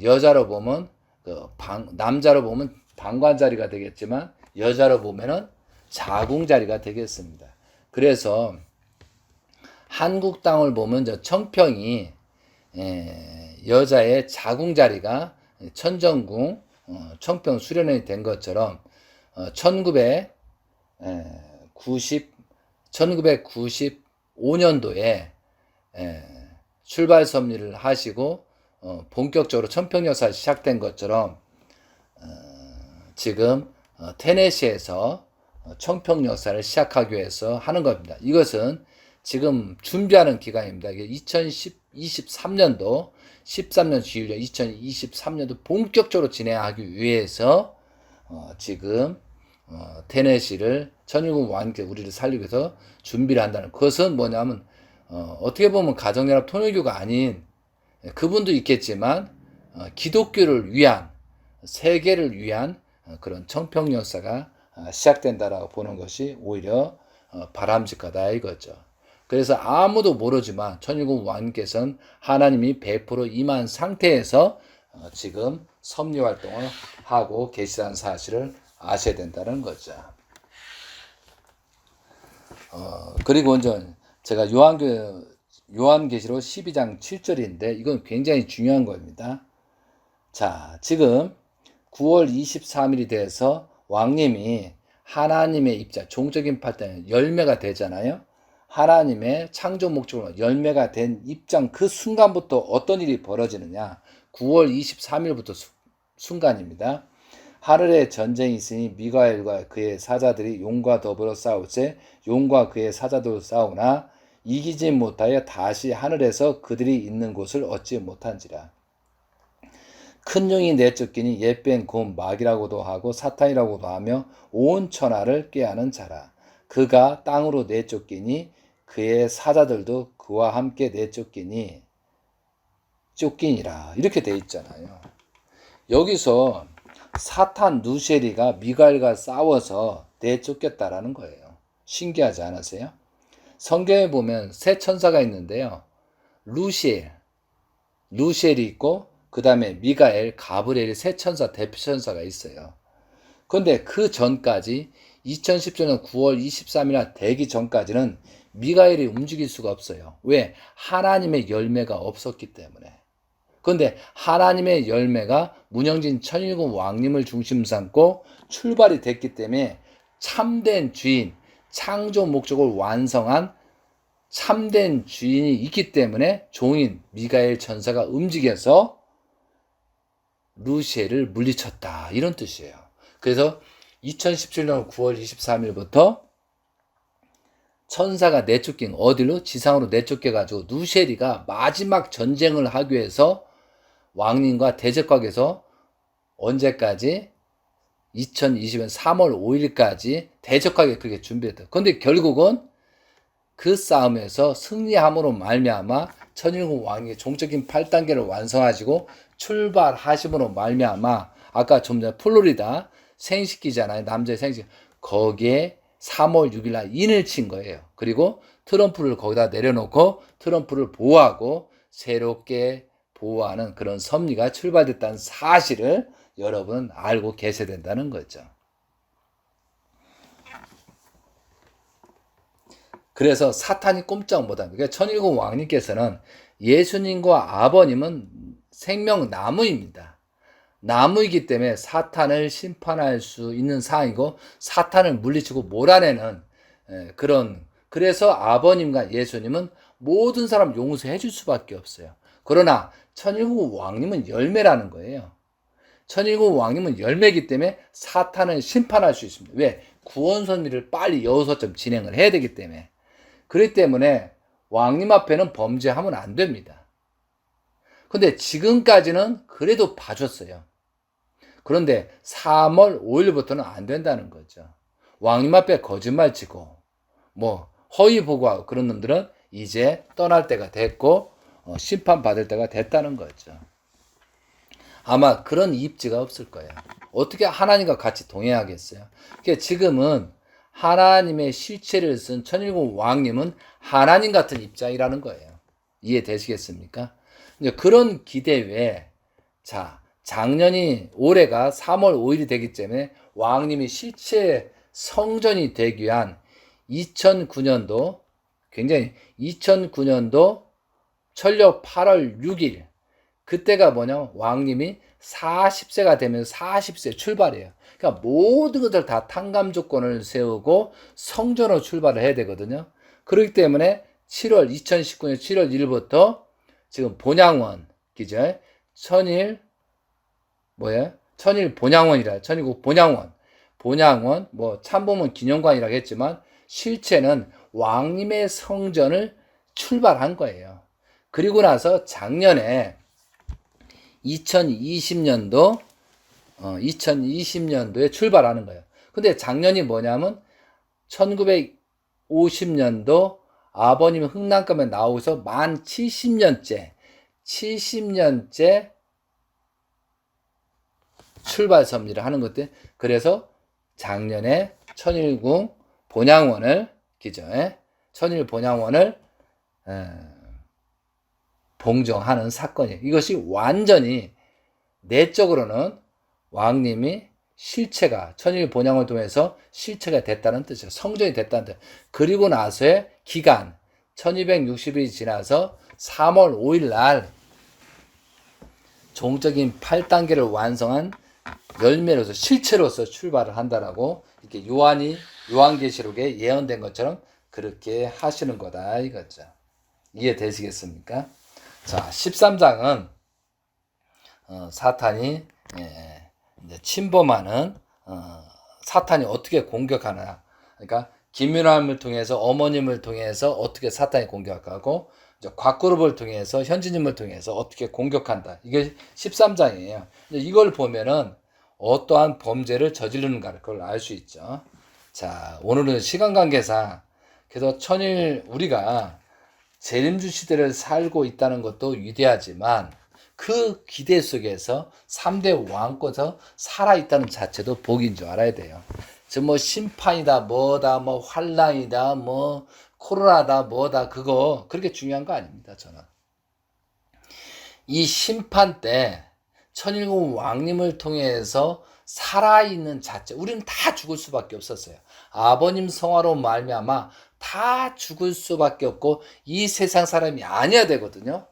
여자로 보면 남자로 보면 방관자리가 되겠지만 여자로 보면은 자궁자리가 되겠습니다. 그래서 한국 땅을 보면 저 청평이 여자의 자궁자리가 천정궁 청평 수련원이 된 것처럼 1995년도에 출발 섭리를 하시고 본격적으로 청평 역사가 시작된 것처럼 지금 테네시에서 청평 역사를 시작하기 위해서 하는 겁니다. 이것은 지금 준비하는 기간입니다. 2023년도 13년 주일년 2023년도 본격적으로 진행하기 위해서 지금 테네시를 천일국 왕께 우리를 살리기 위해서 준비를 한다는 그것은 뭐냐면 어떻게 보면 가정연합 통일교가 아닌 그분도 있겠지만 기독교를 위한 세계를 위한 그런 청평 역사가 시작된다라고 보는 것이 오히려 바람직하다 이거죠. 그래서 아무도 모르지만 천일국 왕님께서는 하나님이 100% 임한 상태에서 지금 섭리 활동을 하고 계시다는 사실을 아셔야 된다는 거죠. 그리고 먼저 제가 요한계시록 12장 7절인데 이건 굉장히 중요한 겁니다. 자, 지금 9월 23일이 돼서 왕님이 하나님의 입자, 종적인 파트는 열매가 되잖아요. 하나님의 창조 목적으로 열매가 된 입장 그 순간부터 어떤 일이 벌어지느냐. 9월 23일부터 순간입니다. 하늘에 전쟁이 있으니 미가엘과 그의 사자들이 용과 더불어 싸울세 용과 그의 사자들로 싸우나 이기지 못하여 다시 하늘에서 그들이 있는 곳을 얻지 못한지라. 큰 용이 내쫓기니 옛뺀 곰 마귀라고도 하고 사탄이라고도 하며 온 천하를 꾀하는 자라. 그가 땅으로 내쫓기니 그의 사자들도 그와 함께 쫓기니라. 이렇게 돼 있잖아요. 여기서 사탄 누세리가 미가엘과 싸워서 내쫓겼다라는 거예요. 신기하지 않으세요? 성경에 보면 세 천사가 있는데요. 루시엘, 루시엘이 있고 그 다음에 미가엘, 가브리엘이 세 천사, 대표 천사가 있어요. 그런데 그 전까지 2017년 9월 23일날 되기 전까지는 미가엘이 움직일 수가 없어요. 왜? 하나님의 열매가 없었기 때문에. 그런데 하나님의 열매가 문영진 천일국 왕님을 중심 삼고 출발이 됐기 때문에 참된 주인, 창조 목적을 완성한 참된 주인이 있기 때문에 종인 미가엘 천사가 움직여서 루시엘을 물리쳤다. 이런 뜻이에요. 그래서 2017년 9월 23일부터 천사가 내쫓긴 어디로? 지상으로 내쫓겨가지고 루시엘이가 마지막 전쟁을 하기 위해서 왕님과 대적하기 위해서 언제까지? 2020년 3월 5일까지 대적하게 그렇게 준비했다. 그런데 결국은 그 싸움에서 승리함으로 말미암아 천일국 왕의 종적인 8단계를 완성하시고 출발하심으로 말미암아 아까 좀 전에 플로리다 생식기잖아요. 남자의 생식. 거기에 3월 6일 날 인을 친 거예요. 그리고 트럼프를 거기다 내려놓고 트럼프를 보호하고 새롭게 보호하는 그런 섭리가 출발됐다는 사실을 여러분은 알고 계셔야 된다는 거죠. 그래서 사탄이 꼼짝 못합니다. 그러니까 천일국 왕님께서는 예수님과 아버님은 생명나무입니다. 나무이기 때문에 사탄을 심판할 수 있는 상황이고 사탄을 물리치고 몰아내는 그래서 아버님과 예수님은 모든 사람 용서해 줄 수밖에 없어요. 그러나 천일국 왕님은 열매라는 거예요. 천일국 왕님은 열매이기 때문에 사탄을 심판할 수 있습니다. 왜? 구원 섭리를 빨리 여호서점 진행을 해야 되기 때문에. 그렇기 때문에 왕님 앞에는 범죄하면 안 됩니다. 근데 지금까지는 그래도 봐줬어요. 그런데 3월 5일부터는 안 된다는 거죠. 왕님 앞에 거짓말 치고 뭐 허위 보고하고 그런 놈들은 이제 떠날 때가 됐고 심판받을 때가 됐다는 거죠. 아마 그런 입지가 없을 거예요. 어떻게 하나님과 같이 동행하겠어요? 그러니까 지금은 하나님의 실체를 쓴 천일국 왕님은 하나님 같은 입장이라는 거예요. 이해되시겠습니까? 그런 기대 외에 올해가 3월 5일이 되기 때문에 왕님이 실체 성전이 되기 위한 2009년도 천력 8월 6일 그때가 뭐냐? 왕님이 40세가 되면 40세 출발이에요. 그러니까 모든 것들 다 탕감 조건을 세우고 성전으로 출발을 해야 되거든요. 그렇기 때문에 2019년 7월 1일부터 지금 본양원 기절 천일 본양원이라 천일국 본양원 뭐 참보면 기념관이라고 했지만 실체는 왕님의 성전을 출발한 거예요. 그리고 나서 작년에 2020년도에 출발하는 거예요. 근데 작년이 뭐냐면 1950년도 아버님 흥남감에 나오셔서 만 70년째 출발 섭리를 하는 것들. 그래서 작년에 천일궁 본양원을 천일 본양원을 봉정하는 사건이에요. 이것이 완전히 내적으로는 왕님이 실체가 천일 본양을 통해서 실체가 됐다는 뜻이에요. 성전이 됐다는 뜻. 그리고 나서의 기간 1260일이 지나서 3월 5일 날 종적인 8단계를 완성한 열매로서 실체로서 출발을 한다라고 이렇게 요한계시록에 예언된 것처럼 그렇게 하시는 거다 이거죠. 이해되시겠습니까? 자, 13장은 사탄이 이제 침범하는 사탄이 어떻게 공격하나. 그러니까 김윤함을 통해서 어머님을 통해서 어떻게 사탄이 공격하고 이제 곽그룹을 통해서 현지님을 통해서 어떻게 공격한다. 이게 13장이에요. 이걸 보면은 어떠한 범죄를 저지르는가 그걸 알 수 있죠. 자, 오늘은 시간 관계상 그래서 우리가 재림주 시대를 살고 있다는 것도 위대하지만 그 기대 속에서 3대 왕권에서 살아있다는 자체도 복인 줄 알아야 돼요. 뭐 심판이다 뭐다 뭐 환란이다 뭐 코로나다 뭐다 그거 그렇게 중요한 거 아닙니다. 저는 이 심판 때 천일국 왕님을 통해서 살아있는 자체, 우리는 다 죽을 수밖에 없었어요. 아버님 성화로 말미암아 다 죽을 수밖에 없고 이 세상 사람이 아니어야 되거든요.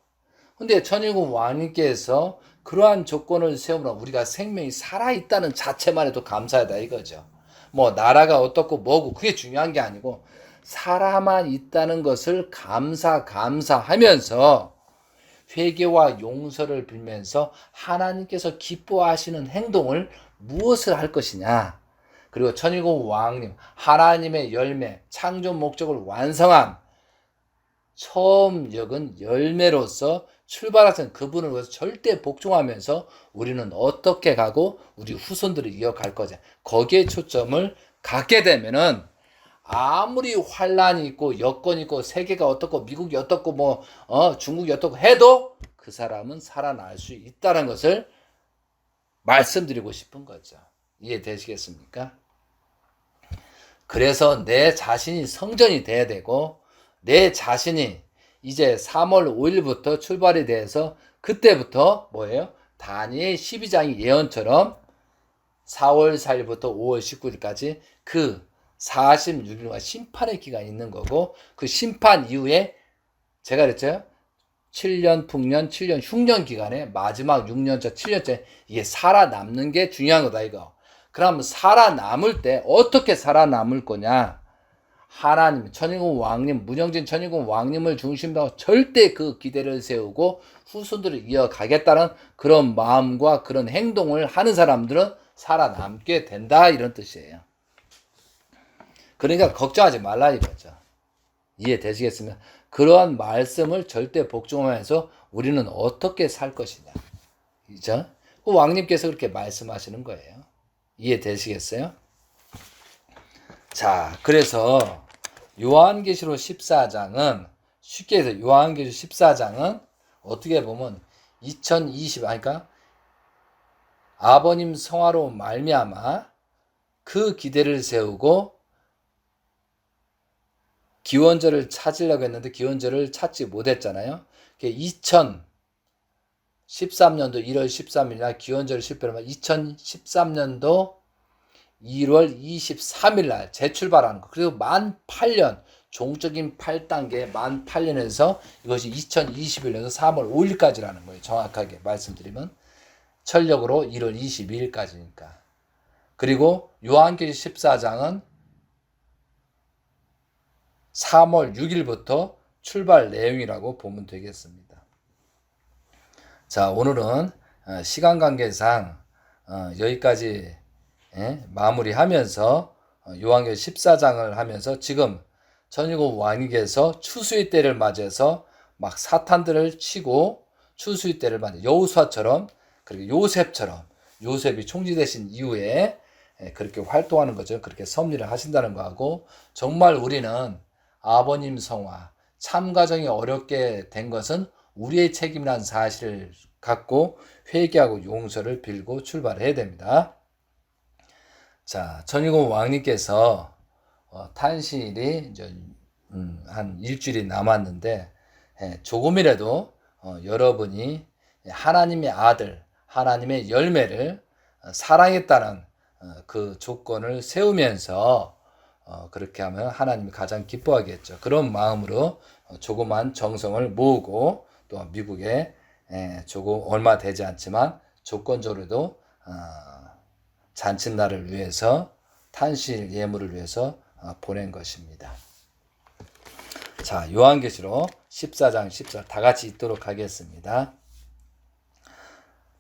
근데 천일국 왕님께서 그러한 조건을 세우므로 우리가 생명이 살아있다는 자체만 해도 감사하다 이거죠. 뭐 나라가 어떻고 뭐고 그게 중요한 게 아니고 살아만 있다는 것을 감사하면서 회개와 용서를 빌면서 하나님께서 기뻐하시는 행동을 무엇을 할 것이냐. 그리고 천일국 왕님, 하나님의 열매, 창조 목적을 완성한 처음 역은 열매로서 출발하신 그분을 위해서 절대 복종하면서 우리는 어떻게 가고 우리 후손들을 이어갈 거냐. 거기에 초점을 갖게 되면은 아무리 환란이 있고 여건이 있고 세계가 어떻고 미국이 어떻고 뭐 중국이 어떻고 해도 그 사람은 살아날 수 있다는 것을 말씀드리고 싶은 거죠. 이해되시겠습니까? 그래서 내 자신이 성전이 돼야 되고 내 자신이 이제 3월 5일부터 출발이 돼서 그때부터 뭐예요? 다니엘 12장의 예언처럼 4월 4일부터 5월 19일까지 그 46일과 심판의 기간이 있는 거고 그 심판 이후에 제가 그랬죠? 7년 풍년, 7년 흉년 기간에 마지막 6년차, 7년째 이게 살아남는 게 중요한 거다 이거. 그럼 살아남을 때 어떻게 살아남을 거냐? 하나님, 천일국 왕님, 문영진 천일국 왕님을 중심으로 절대 그 기대를 세우고 후손들을 이어가겠다는 그런 마음과 그런 행동을 하는 사람들은 살아남게 된다 이런 뜻이에요. 그러니까 걱정하지 말라 이거죠. 이해되시겠습니까? 그러한 말씀을 절대 복종하면서 우리는 어떻게 살 것이냐. 그죠? 그 왕님께서 그렇게 말씀하시는 거예요. 이해되시겠어요? 자, 그래서 요한계시록 14장은 쉽게 해서 요한계시록 14장은 어떻게 보면 2020, 아버님 성화로 말미암아 그 기대를 세우고 기원절을 찾으려고 했는데 기원절을 찾지 못했잖아요. 2013년도 1월 13일 날 기원절을 실패하면 2013년도 1월 23일 날 재출발하는 거. 그리고 만 8년 종적인 8단계 만 8년에서 이것이 2021년에서 3월 5일까지라는 거예요. 정확하게 말씀드리면 철력으로 1월 22일까지니까. 그리고 요한계시록 14장은 3월 6일부터 출발 내용이라고 보면 되겠습니다. 자, 오늘은 시간 관계상 여기까지 마무리하면서 요한계시록 14장을 하면서 지금 천일국 왕에게서 추수의 때를 맞이해서 막 사탄들을 치고 추수의 때를 맞이 여호수아처럼 그리고 요셉처럼 요셉이 총리 되신 이후에 그렇게 활동하는 거죠. 그렇게 섭리를 하신다는 거하고 정말 우리는 아버님 성화 참 가정이 어렵게 된 것은 우리의 책임이라는 사실을 갖고 회개하고 용서를 빌고 출발해야 됩니다. 자, 천일국 왕님께서 탄신일이 이제 한 일주일이 남았는데 조금이라도 여러분이 하나님의 아들, 하나님의 열매를 사랑했다는 그 조건을 세우면서 그렇게 하면 하나님이 가장 기뻐하겠죠. 그런 마음으로 조그만 정성을 모으고 또 미국에 조금 얼마 되지 않지만 조건적으로도 잔칫날을 위해서 탄신 예물을 위해서 보낸 것입니다. 자, 요한계시록 14장 14 다 같이 읽도록 하겠습니다.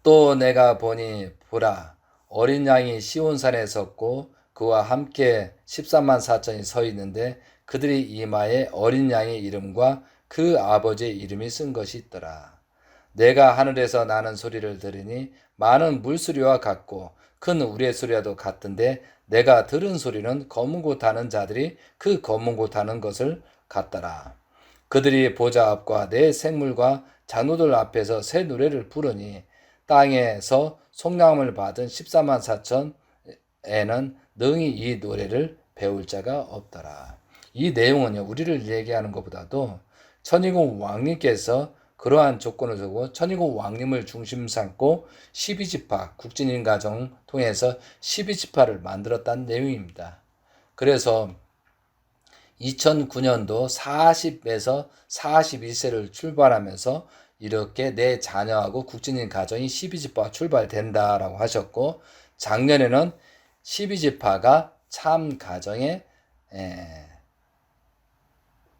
또 내가 보니 보라 어린 양이 시온산에 섰고 그와 함께 13만 4천이 서 있는데 그들이 이마에 어린 양의 이름과 그 아버지의 이름이 쓴 것이 있더라. 내가 하늘에서 나는 소리를 들으니 많은 물소리와 같고 큰 우리의 소리와도 같은데 내가 들은 소리는 검은 고 타는 자들이 그 검은 고 타는 것을 같더라. 그들이 보좌 앞과 내 생물과 장로들 앞에서 새 노래를 부르니 땅에서 속량함을 받은 14만 4천에는 능히 이 노래를 배울 자가 없더라. 이 내용은요, 우리를 얘기하는 것보다도 천일국 왕님께서 그러한 조건을 두고 천일국 왕님을 중심 삼고 12지파 국진인 가정 통해서 12지파를 만들었다는 내용입니다. 그래서 2009년도 40에서 41세를 출발하면서 이렇게 내 자녀하고 국진인 가정이 12지파가 출발된다라고 하셨고, 작년에는 12지파가 참 가정에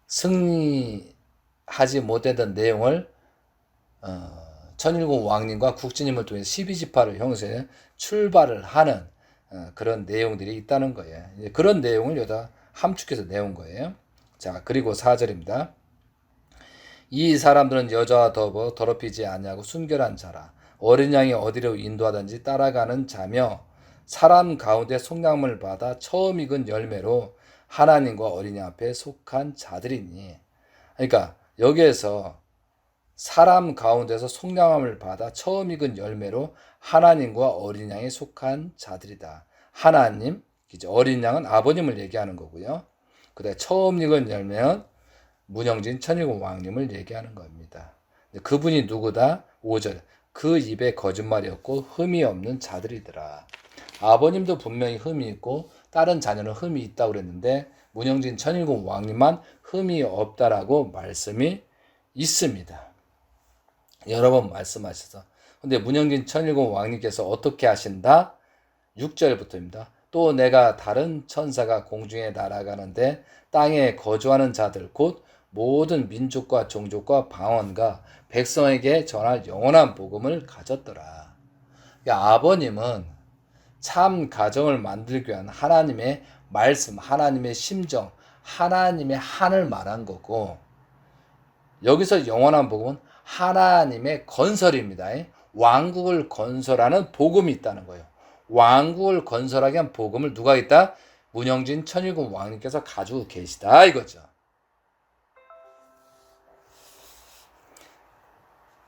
승리하지 못했던 내용을 천일국 왕님과 국진님을 통해 12지파를 형성해 출발을 하는 그런 내용들이 있다는 거예요. 그런 내용을 여기다 함축해서 내온 거예요. 자, 그리고 4절입니다. 이 사람들은 여자와 더럽히지 아니하고 순결한 자라. 어린 양이 어디로 인도하든지 따라가는 자며 사람 가운데 속량을 받아 처음 익은 열매로 하나님과 어린 양 앞에 속한 자들이니. 그러니까 여기에서 사람 가운데서 속량함을 받아 처음 익은 열매로 하나님과 어린 양에 속한 자들이다. 하나님, 이제 어린 양은 아버님을 얘기하는 거고요. 그다음에 처음 익은 열매는 문영진 천일국 왕님을 얘기하는 겁니다. 그분이 누구다? 5절. 그 입에 거짓말이 없고 흠이 없는 자들이더라. 아버님도 분명히 흠이 있고 다른 자녀는 흠이 있다고 그랬는데 문영진 천일국 왕님만 흠이 없다라고 말씀이 있습니다. 여러 번 말씀하셔서. 근데 문영진 천일국 왕님께서 어떻게 하신다? 6절부터입니다. 또 내가 다른 천사가 공중에 날아가는데 땅에 거주하는 자들 곧 모든 민족과 종족과 방언과 백성에게 전할 영원한 복음을 가졌더라. 그러니까 아버님은 참 가정을 만들기 위한 하나님의 말씀, 하나님의 심정, 하나님의 한을 말한 거고, 여기서 영원한 복음은 하나님의 건설입니다. 왕국을 건설하는 복음이 있다는 거예요. 왕국을 건설하기 위한 복음을 누가 있다? 문영진 천일국 왕님께서 가지고 계시다 이거죠.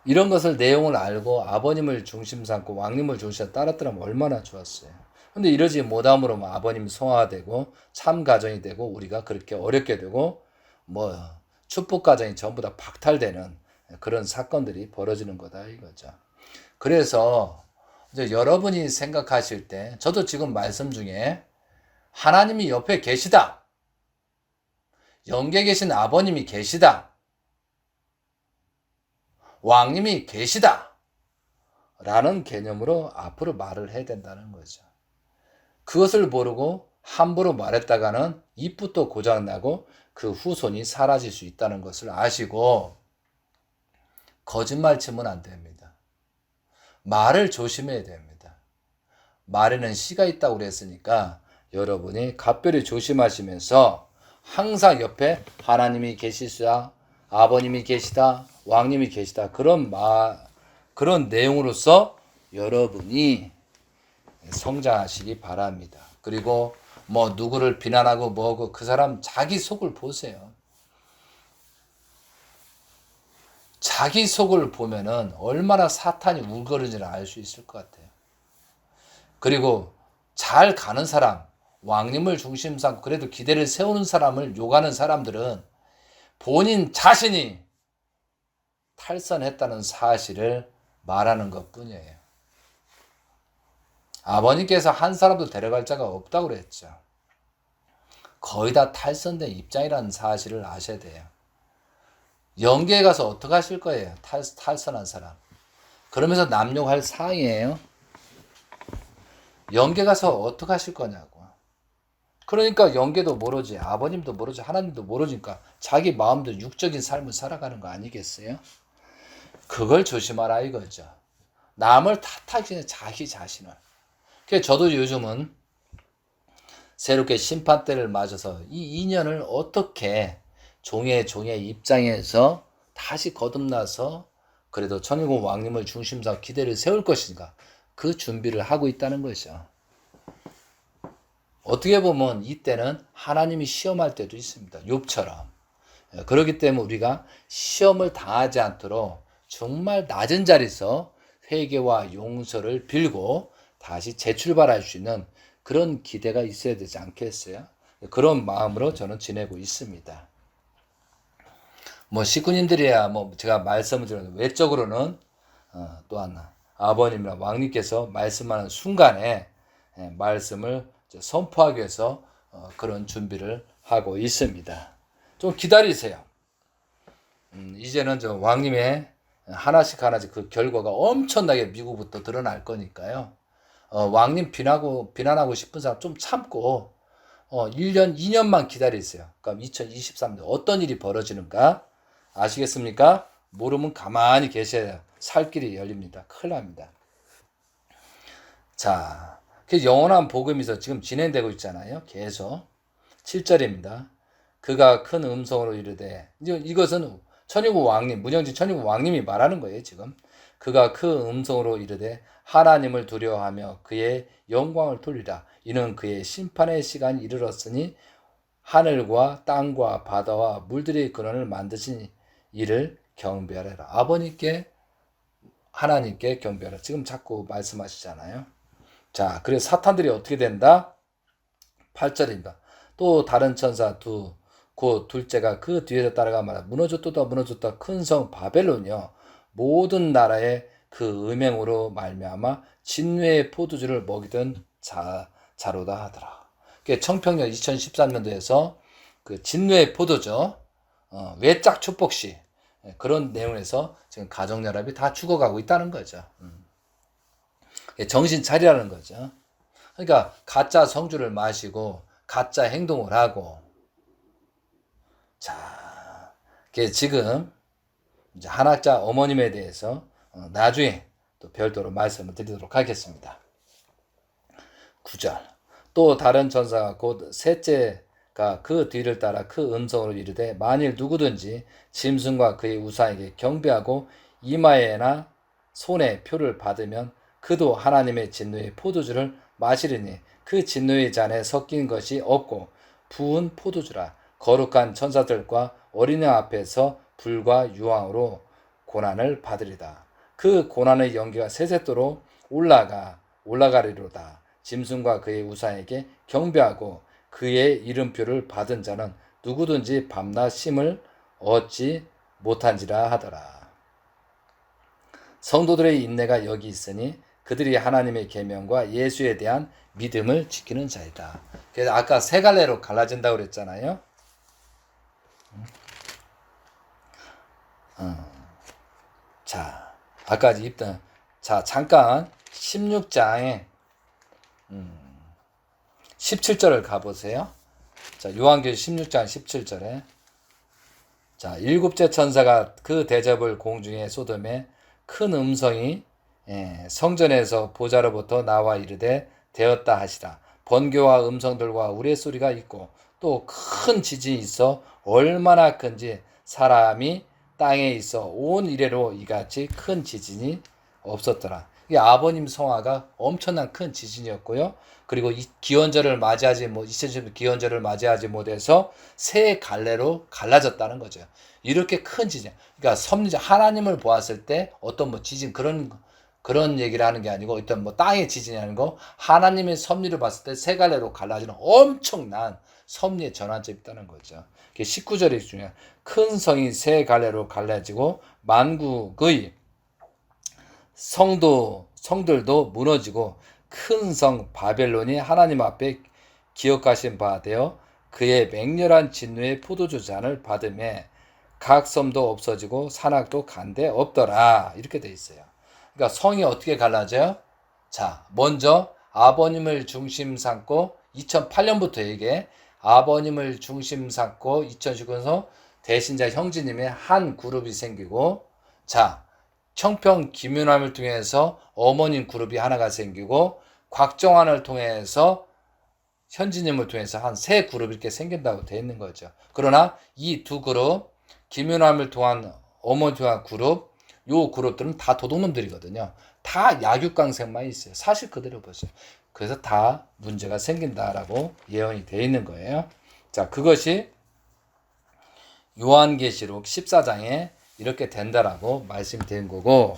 이런 것을 내용을 알고 아버님을 중심 삼고 왕님을 중심 따랐더라면 얼마나 좋았어요. 근데 이러지 못함으로 아버님이 성화되고 참 가정이 되고 우리가 그렇게 어렵게 되고 축복 가정이 전부 다 박탈되는 그런 사건들이 벌어지는 거다 이거죠. 그래서 이제 여러분이 생각하실 때, 저도 지금 말씀 중에 하나님이 옆에 계시다, 영계 계신 아버님이 계시다, 왕님이 계시다 라는 개념으로 앞으로 말을 해야 된다는 거죠. 그것을 모르고 함부로 말했다가는 입부터 고장나고 그 후손이 사라질 수 있다는 것을 아시고 거짓말 치면 안 됩니다. 말을 조심해야 됩니다. 말에는 씨가 있다고 그랬으니까 여러분이 각별히 조심하시면서 항상 옆에 하나님이 계시다, 아버님이 계시다, 왕님이 계시다, 그런 내용으로서 여러분이 성장하시기 바랍니다. 그리고 누구를 비난하고 그 사람 자기 속을 보세요. 자기 속을 보면은 얼마나 사탄이 울거리는지를 알 수 있을 것 같아요. 그리고 잘 가는 사람, 왕님을 중심 삼고 그래도 기대를 세우는 사람을 욕하는 사람들은 본인 자신이 탈선했다는 사실을 말하는 것 뿐이에요. 아버님께서 한 사람도 데려갈 자가 없다고 그랬죠. 거의 다 탈선된 입장이라는 사실을 아셔야 돼요. 영계에 가서 어떻게 하실 거예요? 탈선한 사람. 그러면서 남욕할 사항이에요. 영계 가서 어떻게 하실 거냐고. 그러니까 영계도 모르지, 아버님도 모르지, 하나님도 모르니까 자기 마음대로 육적인 삶을 살아가는 거 아니겠어요? 그걸 조심하라 이거죠. 남을 탓하기 전에 자기 자신을. 그래서 저도 요즘은 새롭게 심판대를 맞아서 이 인연을 어떻게 종의 입장에서 다시 거듭나서 그래도 천일국 왕님을 중심으로 기대를 세울 것인가, 그 준비를 하고 있다는 것이죠. 어떻게 보면 이때는 하나님이 시험할 때도 있습니다. 욥처럼. 그렇기 때문에 우리가 시험을 당하지 않도록 정말 낮은 자리에서 회개와 용서를 빌고 다시 재출발할 수 있는 그런 기대가 있어야 되지 않겠어요? 그런 마음으로 저는 지내고 있습니다. 뭐 식구님들이야 뭐 제가 말씀을 드렸는데 외적으로는 또한 아버님이나 왕님께서 말씀하는 순간에 말씀을 선포하기 위해서 그런 준비를 하고 있습니다. 좀 기다리세요. 이제는 저 왕님의 하나씩 그 결과가 엄청나게 미국부터 드러날 거니까요. 왕님 비난하고 싶은 사람 좀 참고 1년, 2년만 기다리세요. 그럼 2023년 어떤 일이 벌어지는가 아시겠습니까? 모르면 가만히 계셔야 살 길이 열립니다. 큰일 납니다. 자, 그 영원한 복음에서 지금 진행되고 있잖아요. 계속 7절입니다. 그가 큰 음성으로 이르되, 이것은 천일국 왕님, 문영진 천일국 왕님이 말하는 거예요. 지금 그가 큰 음성으로 이르되 하나님을 두려워하며 그의 영광을 돌리라. 이는 그의 심판의 시간이 이르렀으니 하늘과 땅과 바다와 물들의 근원을 만드신 이를 경배하라. 아버님께 하나님께 경배하라. 지금 자꾸 말씀하시잖아요. 자, 그래서 사탄들이 어떻게 된다? 8절입니다. 또 다른 천사 곧 둘째가 그 뒤에서 따라가 말하 무너졌다 큰 성 바벨론이여 모든 나라의 그 음행으로 말미암아 진뇌의 포도주를 먹이던 자로다 하더라. 청평년 2013년도에서 그 진뇌의 포도주 외짝 축복시 그런 내용에서 지금 가정연합이 다 죽어가고 있다는 거죠. 정신 차리라는 거죠. 그러니까 가짜 성주를 마시고 가짜 행동을 하고 자, 지금 이제 한학자 어머님에 대해서 나중에 또 별도로 말씀을 드리도록 하겠습니다. 9절 또 다른 천사가 곧 셋째가 그 뒤를 따라 그 음성으로 이르되 만일 누구든지 짐승과 그의 우상에게 경배하고 이마에나 손에 표를 받으면 그도 하나님의 진노의 포도주를 마시리니 그 진노의 잔에 섞인 것이 없고 부은 포도주라. 거룩한 천사들과 어린양 앞에서 불과 유황으로 고난을 받으리다. 그 고난의 연기가 세세토로 올라가리로다. 짐승과 그의 우상에게 경배하고 그의 이름표를 받은 자는 누구든지 밤낮 쉼을 얻지 못한지라 하더라. 성도들의 인내가 여기 있으니 그들이 하나님의 계명과 예수에 대한 믿음을 지키는 자이다. 그래서 아까 세 갈래로 갈라진다고 그랬잖아요. 자, 아까 입던 자 잠깐 16장에 17절을 가보세요. 자, 요한계시록 16장 17절에 자, 일곱째 천사가 그 대접을 공중에 쏟음에 큰 음성이 성전에서 보좌로부터 나와 이르되 되었다 하시라. 번개와 음성들과 우레소리가 있고 또 큰 지진이 있어 얼마나 큰지 사람이 땅에 있어 온 이래로 이같이 큰 지진이 없었더라. 이게 아버님 성화가 엄청난 큰 지진이었고요. 그리고 이 기원절을 맞이하지 2010년 기원절을 맞이하지 못해서 세 갈래로 갈라졌다는 거죠. 이렇게 큰 지진. 그러니까 섭리자 하나님을 보았을 때 어떤 뭐 지진 그런 얘기를 하는 게 아니고 일단 뭐 땅의 지진이 아니고 하나님의 섭리를 봤을 때 세 갈래로 갈라지는 엄청난 섭리의 전환점이 있다는 거죠. 19절이 중요해요. 큰 성이 세 갈래로 갈라지고 만국의 성들도 무너지고 큰 성 바벨론이 하나님 앞에 기억하신 바 되어 그의 맹렬한 진노의 포도주 잔을 받음에 각 섬도 없어지고 산악도 간데 없더라. 이렇게 돼 있어요. 그러니까 성이 어떻게 갈라져요? 자, 먼저 아버님을 중심 삼고 2008년부터 이게 아버님을 중심 삼고 2019년서 대신자 형제님의 한 그룹이 생기고 자, 청평 김윤함을 통해서 어머님 그룹이 하나가 생기고 곽정환을 통해서 현진님을 통해서 한 세 그룹이 이렇게 생긴다고 되어 있는 거죠. 그러나 이 두 그룹 김윤함을 통한 어머니 통한 그룹 요 그룹들은 다 도둑놈들이거든요. 다 약육강생만 있어요. 사실 그대로 보세요. 그래서 다 문제가 생긴다라고 예언이 되어 있는 거예요. 자, 그것이 요한계시록 14장에 이렇게 된다라고 말씀드린 거고,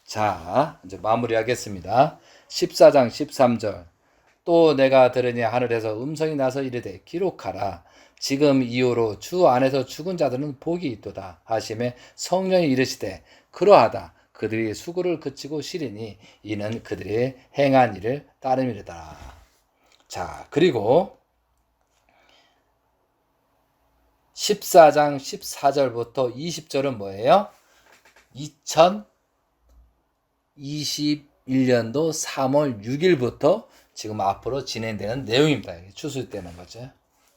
자, 이제 마무리하겠습니다. 14장 13절. 또 내가 들으니 하늘에서 음성이 나서 이르되 기록하라. 지금 이후로 주 안에서 죽은 자들은 복이 있도다 하심에 성령이 이르시되 그러하다 그들이 수고를 그치고 쉬리니 이는 그들의 행한 일을 따름이르다. 자, 그리고 14장 14절부터 20절은 뭐예요? 2021년도 3월 6일부터 지금 앞으로 진행되는 내용입니다. 추수되는 거죠.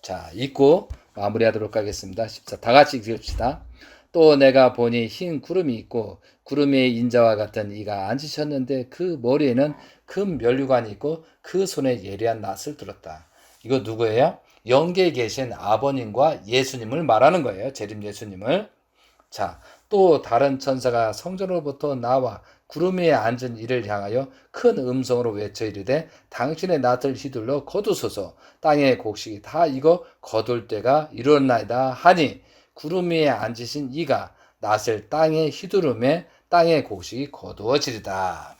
자, 읽고 마무리하도록 하겠습니다. 14, 다 같이 읽읍시다. 또 내가 보니 흰 구름이 있고 구름 위에 인자와 같은 이가 앉으셨는데 그 머리에는 금 면류관이 있고 그 손에 예리한 낫을 들었다. 이거 누구예요? 영계에 계신 아버님과 예수님을 말하는 거예요. 재림 예수님을. 자, 또 다른 천사가 성전으로부터 나와 구름 위에 앉은 이를 향하여 큰 음성으로 외쳐 이르되 당신의 낫을 휘둘러 거두소서 땅의 곡식이 다 익어 거둘 때가 이르렀나이다 하니 구름 위에 앉으신 이가 낫을 땅에 휘두르매 땅의 곡식이 거두어지리다.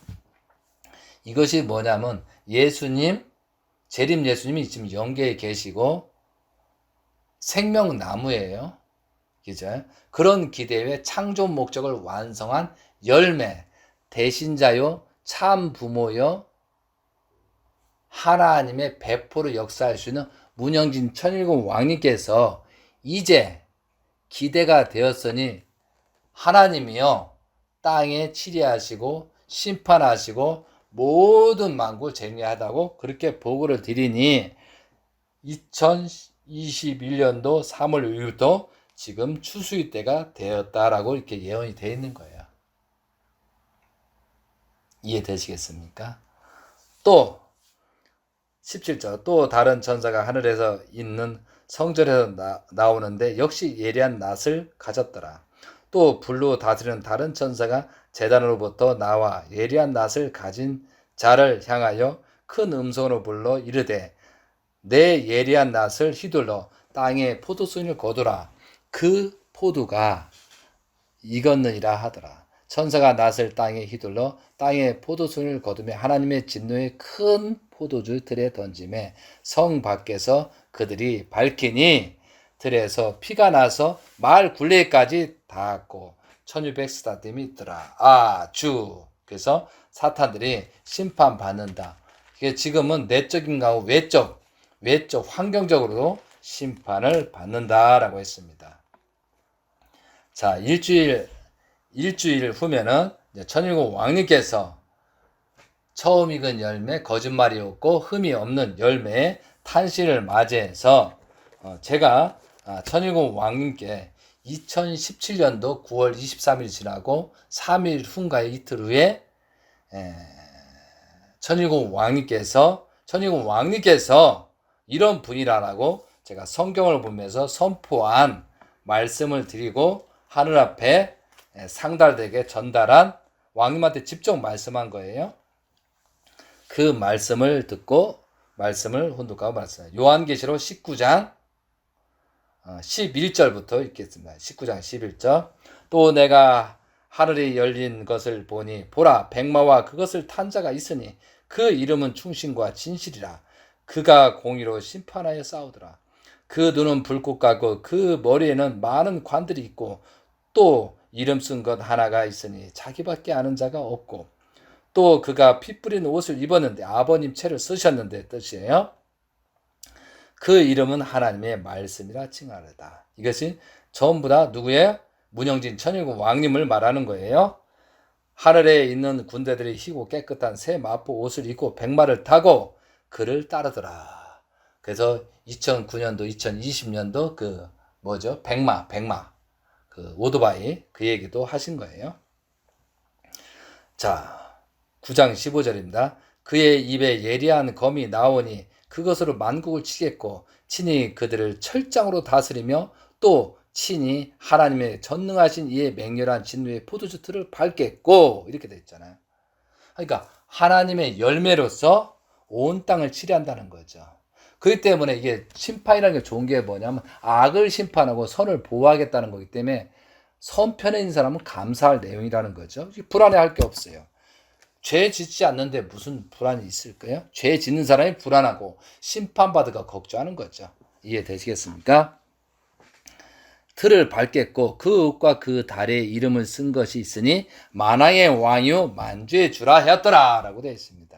이것이 뭐냐면 예수님, 재림 예수님이 지금 영계에 계시고 생명나무예요. 그죠? 그런 기대에 창조 목적을 완성한 열매, 대신자요, 참 부모요, 하나님의 배포로 역사할 수 있는 문영진 천일공 왕님께서 이제 기대가 되었으니 하나님이요 땅에 치리하시고 심판하시고 모든 만국을 정리하다고 그렇게 보고를 드리니 2021년도 3월 6일부터 지금 추수의 때가 되었다라고 이렇게 예언이 되어 있는 거예요. 이해되시겠습니까? 또 17절 또 다른 천사가 하늘에서 있는 성전에서 나오는데 역시 예리한 낫을 가졌더라. 또 불로 다스리는 다른 천사가 제단으로부터 나와 예리한 낫을 가진 자를 향하여 큰 음성으로 불러 이르되 내 예리한 낫을 휘둘러 땅에 포도순을 거두라. 그 포도가 익었느니라 하더라. 천사가 낫을 땅에 휘둘러 땅에 포도순을 거두며 하나님의 진노의 큰 포도주 틀에 던짐에 성 밖에서 그들이 밝히니 들에서 피가 나서 마을 굴레까지 닿았고 1600스타dim이 있더라. 아주 그래서 사탄들이 심판받는다. 이게 지금은 내적인 거하고 외적 환경적으로도 심판을 받는다라고 했습니다. 자, 일주일 후면은 천일공 왕님께서 처음 익은 열매, 거짓말이 없고 흠이 없는 열매의 탄신을 맞이해서 제가 천일공 왕님께 2017년도 9월 23일 지나고 3일 후인가에 이틀 후에 천일공 왕님께서 이런 분이라고 제가 성경을 보면서 선포한 말씀을 드리고 하늘 앞에 상달되게 전달한 왕님한테 직접 말씀한 거예요. 그 말씀을 듣고 말씀을 혼독하고 말씀해요. 요한계시록 19장 11절부터 읽겠습니다. 19장 11절 또 내가 하늘이 열린 것을 보니 보라 백마와 그것을 탄 자가 있으니 그 이름은 충신과 진실이라. 그가 공의로 심판하여 싸우더라. 그 눈은 불꽃 같고 그 머리에는 많은 관들이 있고 또 이름 쓴 것 하나가 있으니 자기밖에 아는 자가 없고 또 그가 피 뿌린 옷을 입었는데 아버님 채를 쓰셨는데 뜻이에요. 그 이름은 하나님의 말씀이라 칭하르다. 이것이 전부 다 누구예요? 문영진 천일공 왕님을 말하는 거예요. 하늘에 있는 군대들이 희고 깨끗한 새 마포 옷을 입고 백마를 타고 그를 따르더라. 그래서 2009년도 2020년도 그 뭐죠? 백마 그 오토바이 그 얘기도 하신 거예요. 자, 9장 15절입니다. 그의 입에 예리한 검이 나오니 그것으로 만국을 치겠고 친히 그들을 철장으로 다스리며 또 친히 하나님의 전능하신 이의 맹렬한 진노의 포도주 틀을 밟겠고 이렇게 돼 있잖아요. 그러니까 하나님의 열매로서 온 땅을 치리한다는 거죠. 그렇기 때문에 이게 심판이라는 게 좋은 게 뭐냐면 악을 심판하고 선을 보호하겠다는 거기 때문에 선 편에 있는 사람은 감사할 내용이라는 거죠. 불안해할 게 없어요. 죄 짓지 않는데 무슨 불안이 있을까요? 죄 짓는 사람이 불안하고 심판받을까 걱정하는 거죠. 이해되시겠습니까? 틀을 밟겠고 그 옥과 그 달의 이름을 쓴 것이 있으니 만왕의 왕이요 만주의 주라 하였더라 라고 되어 있습니다.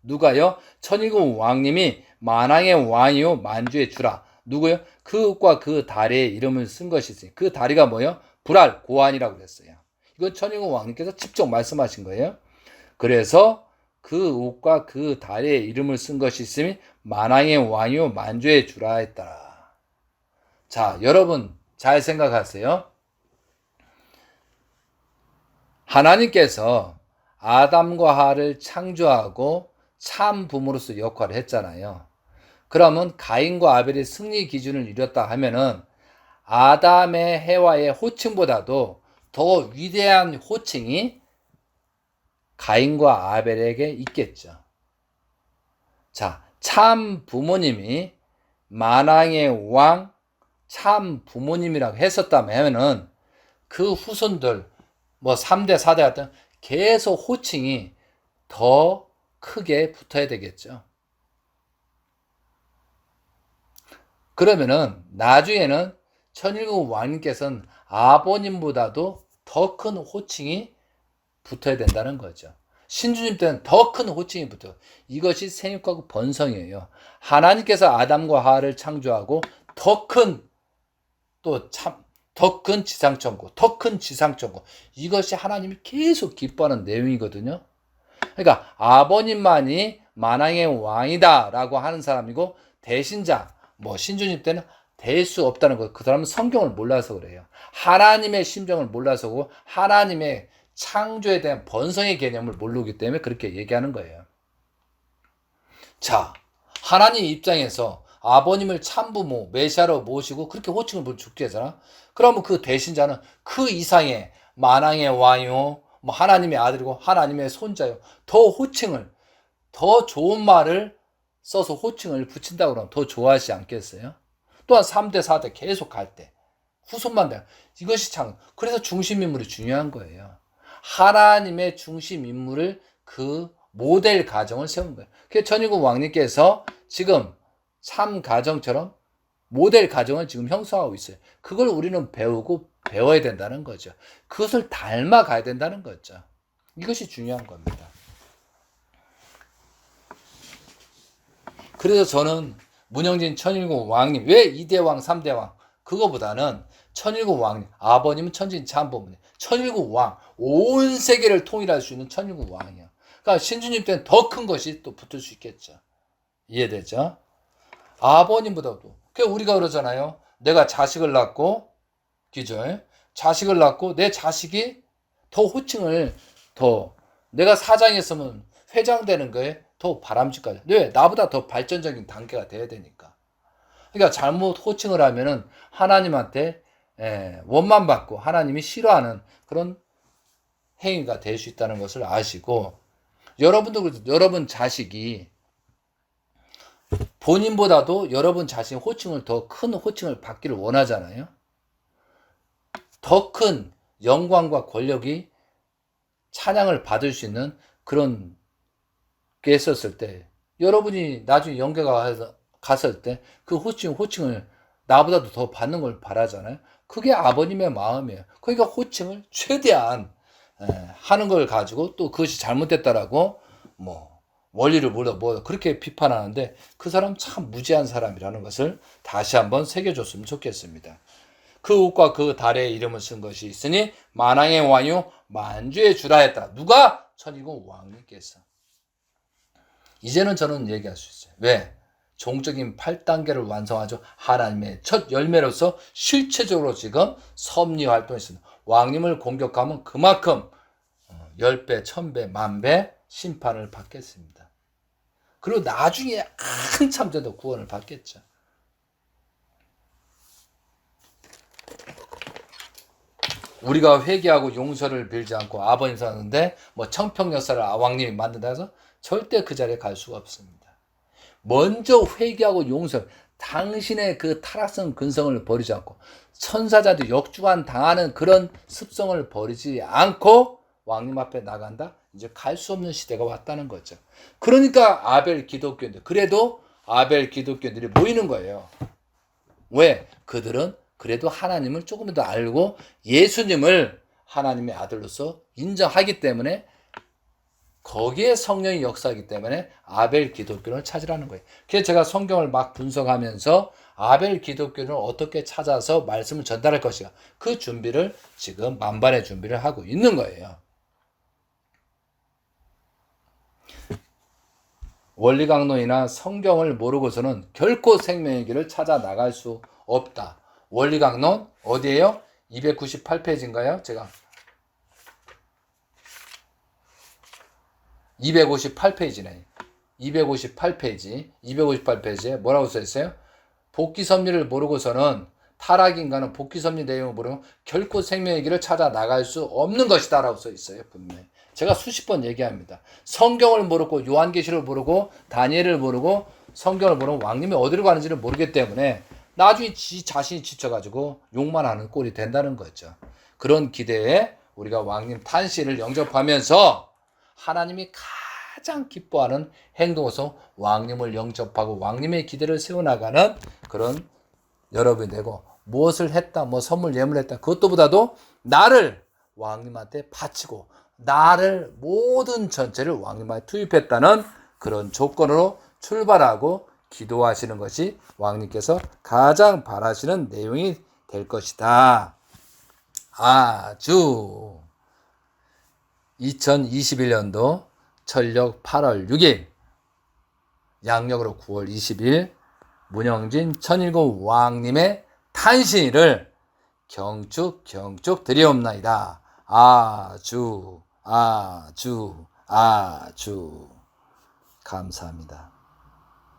누가요? 천일국 왕님이 만왕의 왕이요 만주의 주라. 누구요? 그 옥과 그 달의 이름을 쓴 것이 있으니 그 다리가 뭐요? 불알 고안이라고 그랬어요. 이건 천일국 왕님께서 직접 말씀하신 거예요. 그래서 그 옥과 그 달의 이름을 쓴 것이 있으니 만왕의 왕이요 만주의 주라 했더라. 자, 여러분 잘 생각하세요. 하나님께서 아담과 하와를 창조하고 참 부모로서 역할을 했잖아요. 그러면 가인과 아벨의 승리 기준을 이뤘다 하면은 아담의 해와의 호칭보다도 더 위대한 호칭이 가인과 아벨에게 있겠죠. 자, 참 부모님이 만왕의 왕 참 부모님이라고 했었다면은 그 후손들 뭐 3대 4대 같은 계속 호칭이 더 크게 붙어야 되겠죠. 그러면은 나중에는 천일국 왕님께서는 아버님보다도 더 큰 호칭이 붙어야 된다는 거죠. 신주님 때는 더 큰 호칭이 붙어요. 이것이 생육과 번성이에요. 하나님께서 아담과 하와를 창조하고 더 큰 지상천국, 더 큰 지상천국. 이것이 하나님이 계속 기뻐하는 내용이거든요. 그러니까 아버님만이 만왕의 왕이다라고 하는 사람이고 대신자, 뭐 신주님 때는 될 수 없다는 거. 그 사람은 성경을 몰라서 그래요. 하나님의 심정을 몰라서고 하나님의 창조에 대한 번성의 개념을 모르기 때문에 그렇게 얘기하는 거예요. 자, 하나님 입장에서 아버님을 참부모, 메시아로 모시고 그렇게 호칭을 죽게 하잖아. 그러면 그 대신자는 그 이상의 만왕의 왕이요, 뭐 하나님의 아들이고 하나님의 손자요. 더 호칭을, 더 좋은 말을 써서 호칭을 붙인다고 그러면 더 좋아하지 않겠어요? 또한 3대, 4대 계속 갈 때. 후손만 돼. 이것이 참, 그래서 중심인물이 중요한 거예요. 하나님의 중심인물을 그 모델 가정을 세운 거예요. 그래서 천일국 왕님께서 지금 참 가정처럼 모델 가정을 지금 형성하고 있어요. 그걸 우리는 배우고 배워야 된다는 거죠. 그것을 닮아가야 된다는 거죠. 이것이 중요한 겁니다. 그래서 저는 문영진 천일국 왕님, 왜 2대 왕, 3대 왕? 그거보다는 천일국 왕님, 아버님은 천진 참부모님, 천일국 왕, 온 세계를 통일할 수 있는 천일국 왕이야. 그러니까 신주님 때는 더 큰 것이 또 붙을 수 있겠죠. 이해되죠? 아버님보다도. 그러니까 우리가 그러잖아요. 내가 자식을 낳고, 기절, 자식을 낳고 내 자식이 더 호칭을 내가 사장이었으면 회장 되는 거에 더 바람직하죠. 왜? 나보다 더 발전적인 단계가 돼야 되니까. 그러니까 잘못 호칭을 하면은 하나님한테 원만 받고 하나님이 싫어하는 그런 행위가 될 수 있다는 것을 아시고, 여러분도 그렇죠. 여러분 자식이 본인보다도 여러분 자신 호칭을 더 큰 호칭을 받기를 원하잖아요. 더 큰 영광과 권력이 찬양을 받을 수 있는 그런 게 있었을 때, 여러분이 나중에 영계가 갔을 때 그 호칭을 나보다도 더 받는 걸 바라잖아요. 그게 아버님의 마음이에요. 그러니까 호칭을 최대한 하는 걸 가지고 또 그것이 잘못됐다라고 뭐 원리를 몰라 그렇게 비판하는데, 그 사람 참 무지한 사람이라는 것을 다시 한번 새겨줬으면 좋겠습니다. 그 옥과 그 달의 이름을 쓴 것이 있으니 만왕의 왕이요 만주의 주라 했다. 누가? 천일국 왕님께서. 이제는 저는 얘기할 수 있어요. 왜? 종적인 8단계를 완성하죠. 하나님의 첫 열매로서 실체적으로 지금 섭리 활동했습니다. 왕님을 공격하면 그만큼 10배, 1000배, 10,000배 심판을 받겠습니다. 그리고 나중에 한참 전에 구원을 받겠죠. 우리가 회개하고 용서를 빌지 않고 아버님 사는데 뭐 청평역사를 왕님이 만든다 해서 절대 그 자리에 갈 수가 없습니다. 먼저 회개하고 용서, 당신의 그 타락성 근성을 버리지 않고 천사자도 역주관 당하는 그런 습성을 버리지 않고 왕님 앞에 나간다? 이제 갈 수 없는 시대가 왔다는 거죠. 그러니까 아벨 기독교인들, 그래도 아벨 기독교인들이 모이는 거예요. 왜? 그들은 그래도 하나님을 조금 더 알고 예수님을 하나님의 아들로서 인정하기 때문에 거기에 성령이 역사하기 때문에 아벨 기독교를 찾으라는 거예요. 그래서 제가 성경을 막 분석하면서 아벨 기독교를 어떻게 찾아서 말씀을 전달할 것인가, 그 준비를 지금 만반의 준비를 하고 있는 거예요. 원리강론이나 성경을 모르고서는 결코 생명의 길을 찾아 나갈 수 없다. 원리강론 어디에요? 298페이지인가요? 제가 258페이지네. 258페이지에 뭐라고 써있어요? 복귀 섭리를 모르고서는, 타락인가는 복귀 섭리 내용을 모르면 결코 생명의 길을 찾아 나갈 수 없는 것이다 라고 써있어요. 분명히. 제가 수십 번 얘기합니다. 성경을 모르고 요한계시를 모르고 다니엘을 모르고 성경을 모르면 왕님이 어디로 가는지를 모르기 때문에 나중에 자신이 지쳐가지고 욕만 하는 꼴이 된다는 거죠. 그런 기대에 우리가 왕님 탄신을 영접하면서 하나님이 가장 기뻐하는 행동으로서 왕님을 영접하고 왕님의 기대를 세워나가는 그런 여러분이 되고, 무엇을 했다, 뭐 선물 예물했다, 그것보다도 나를 왕님한테 바치고 나를 모든 전체를 왕님한테 투입했다는 그런 조건으로 출발하고 기도하시는 것이 왕님께서 가장 바라시는 내용이 될 것이다. 아주 2021년도 철력 8월 6일, 양력으로 9월 20일 문영진 천일공 왕님의 탄신일을 경축 드리옵나이다. 아주 감사합니다.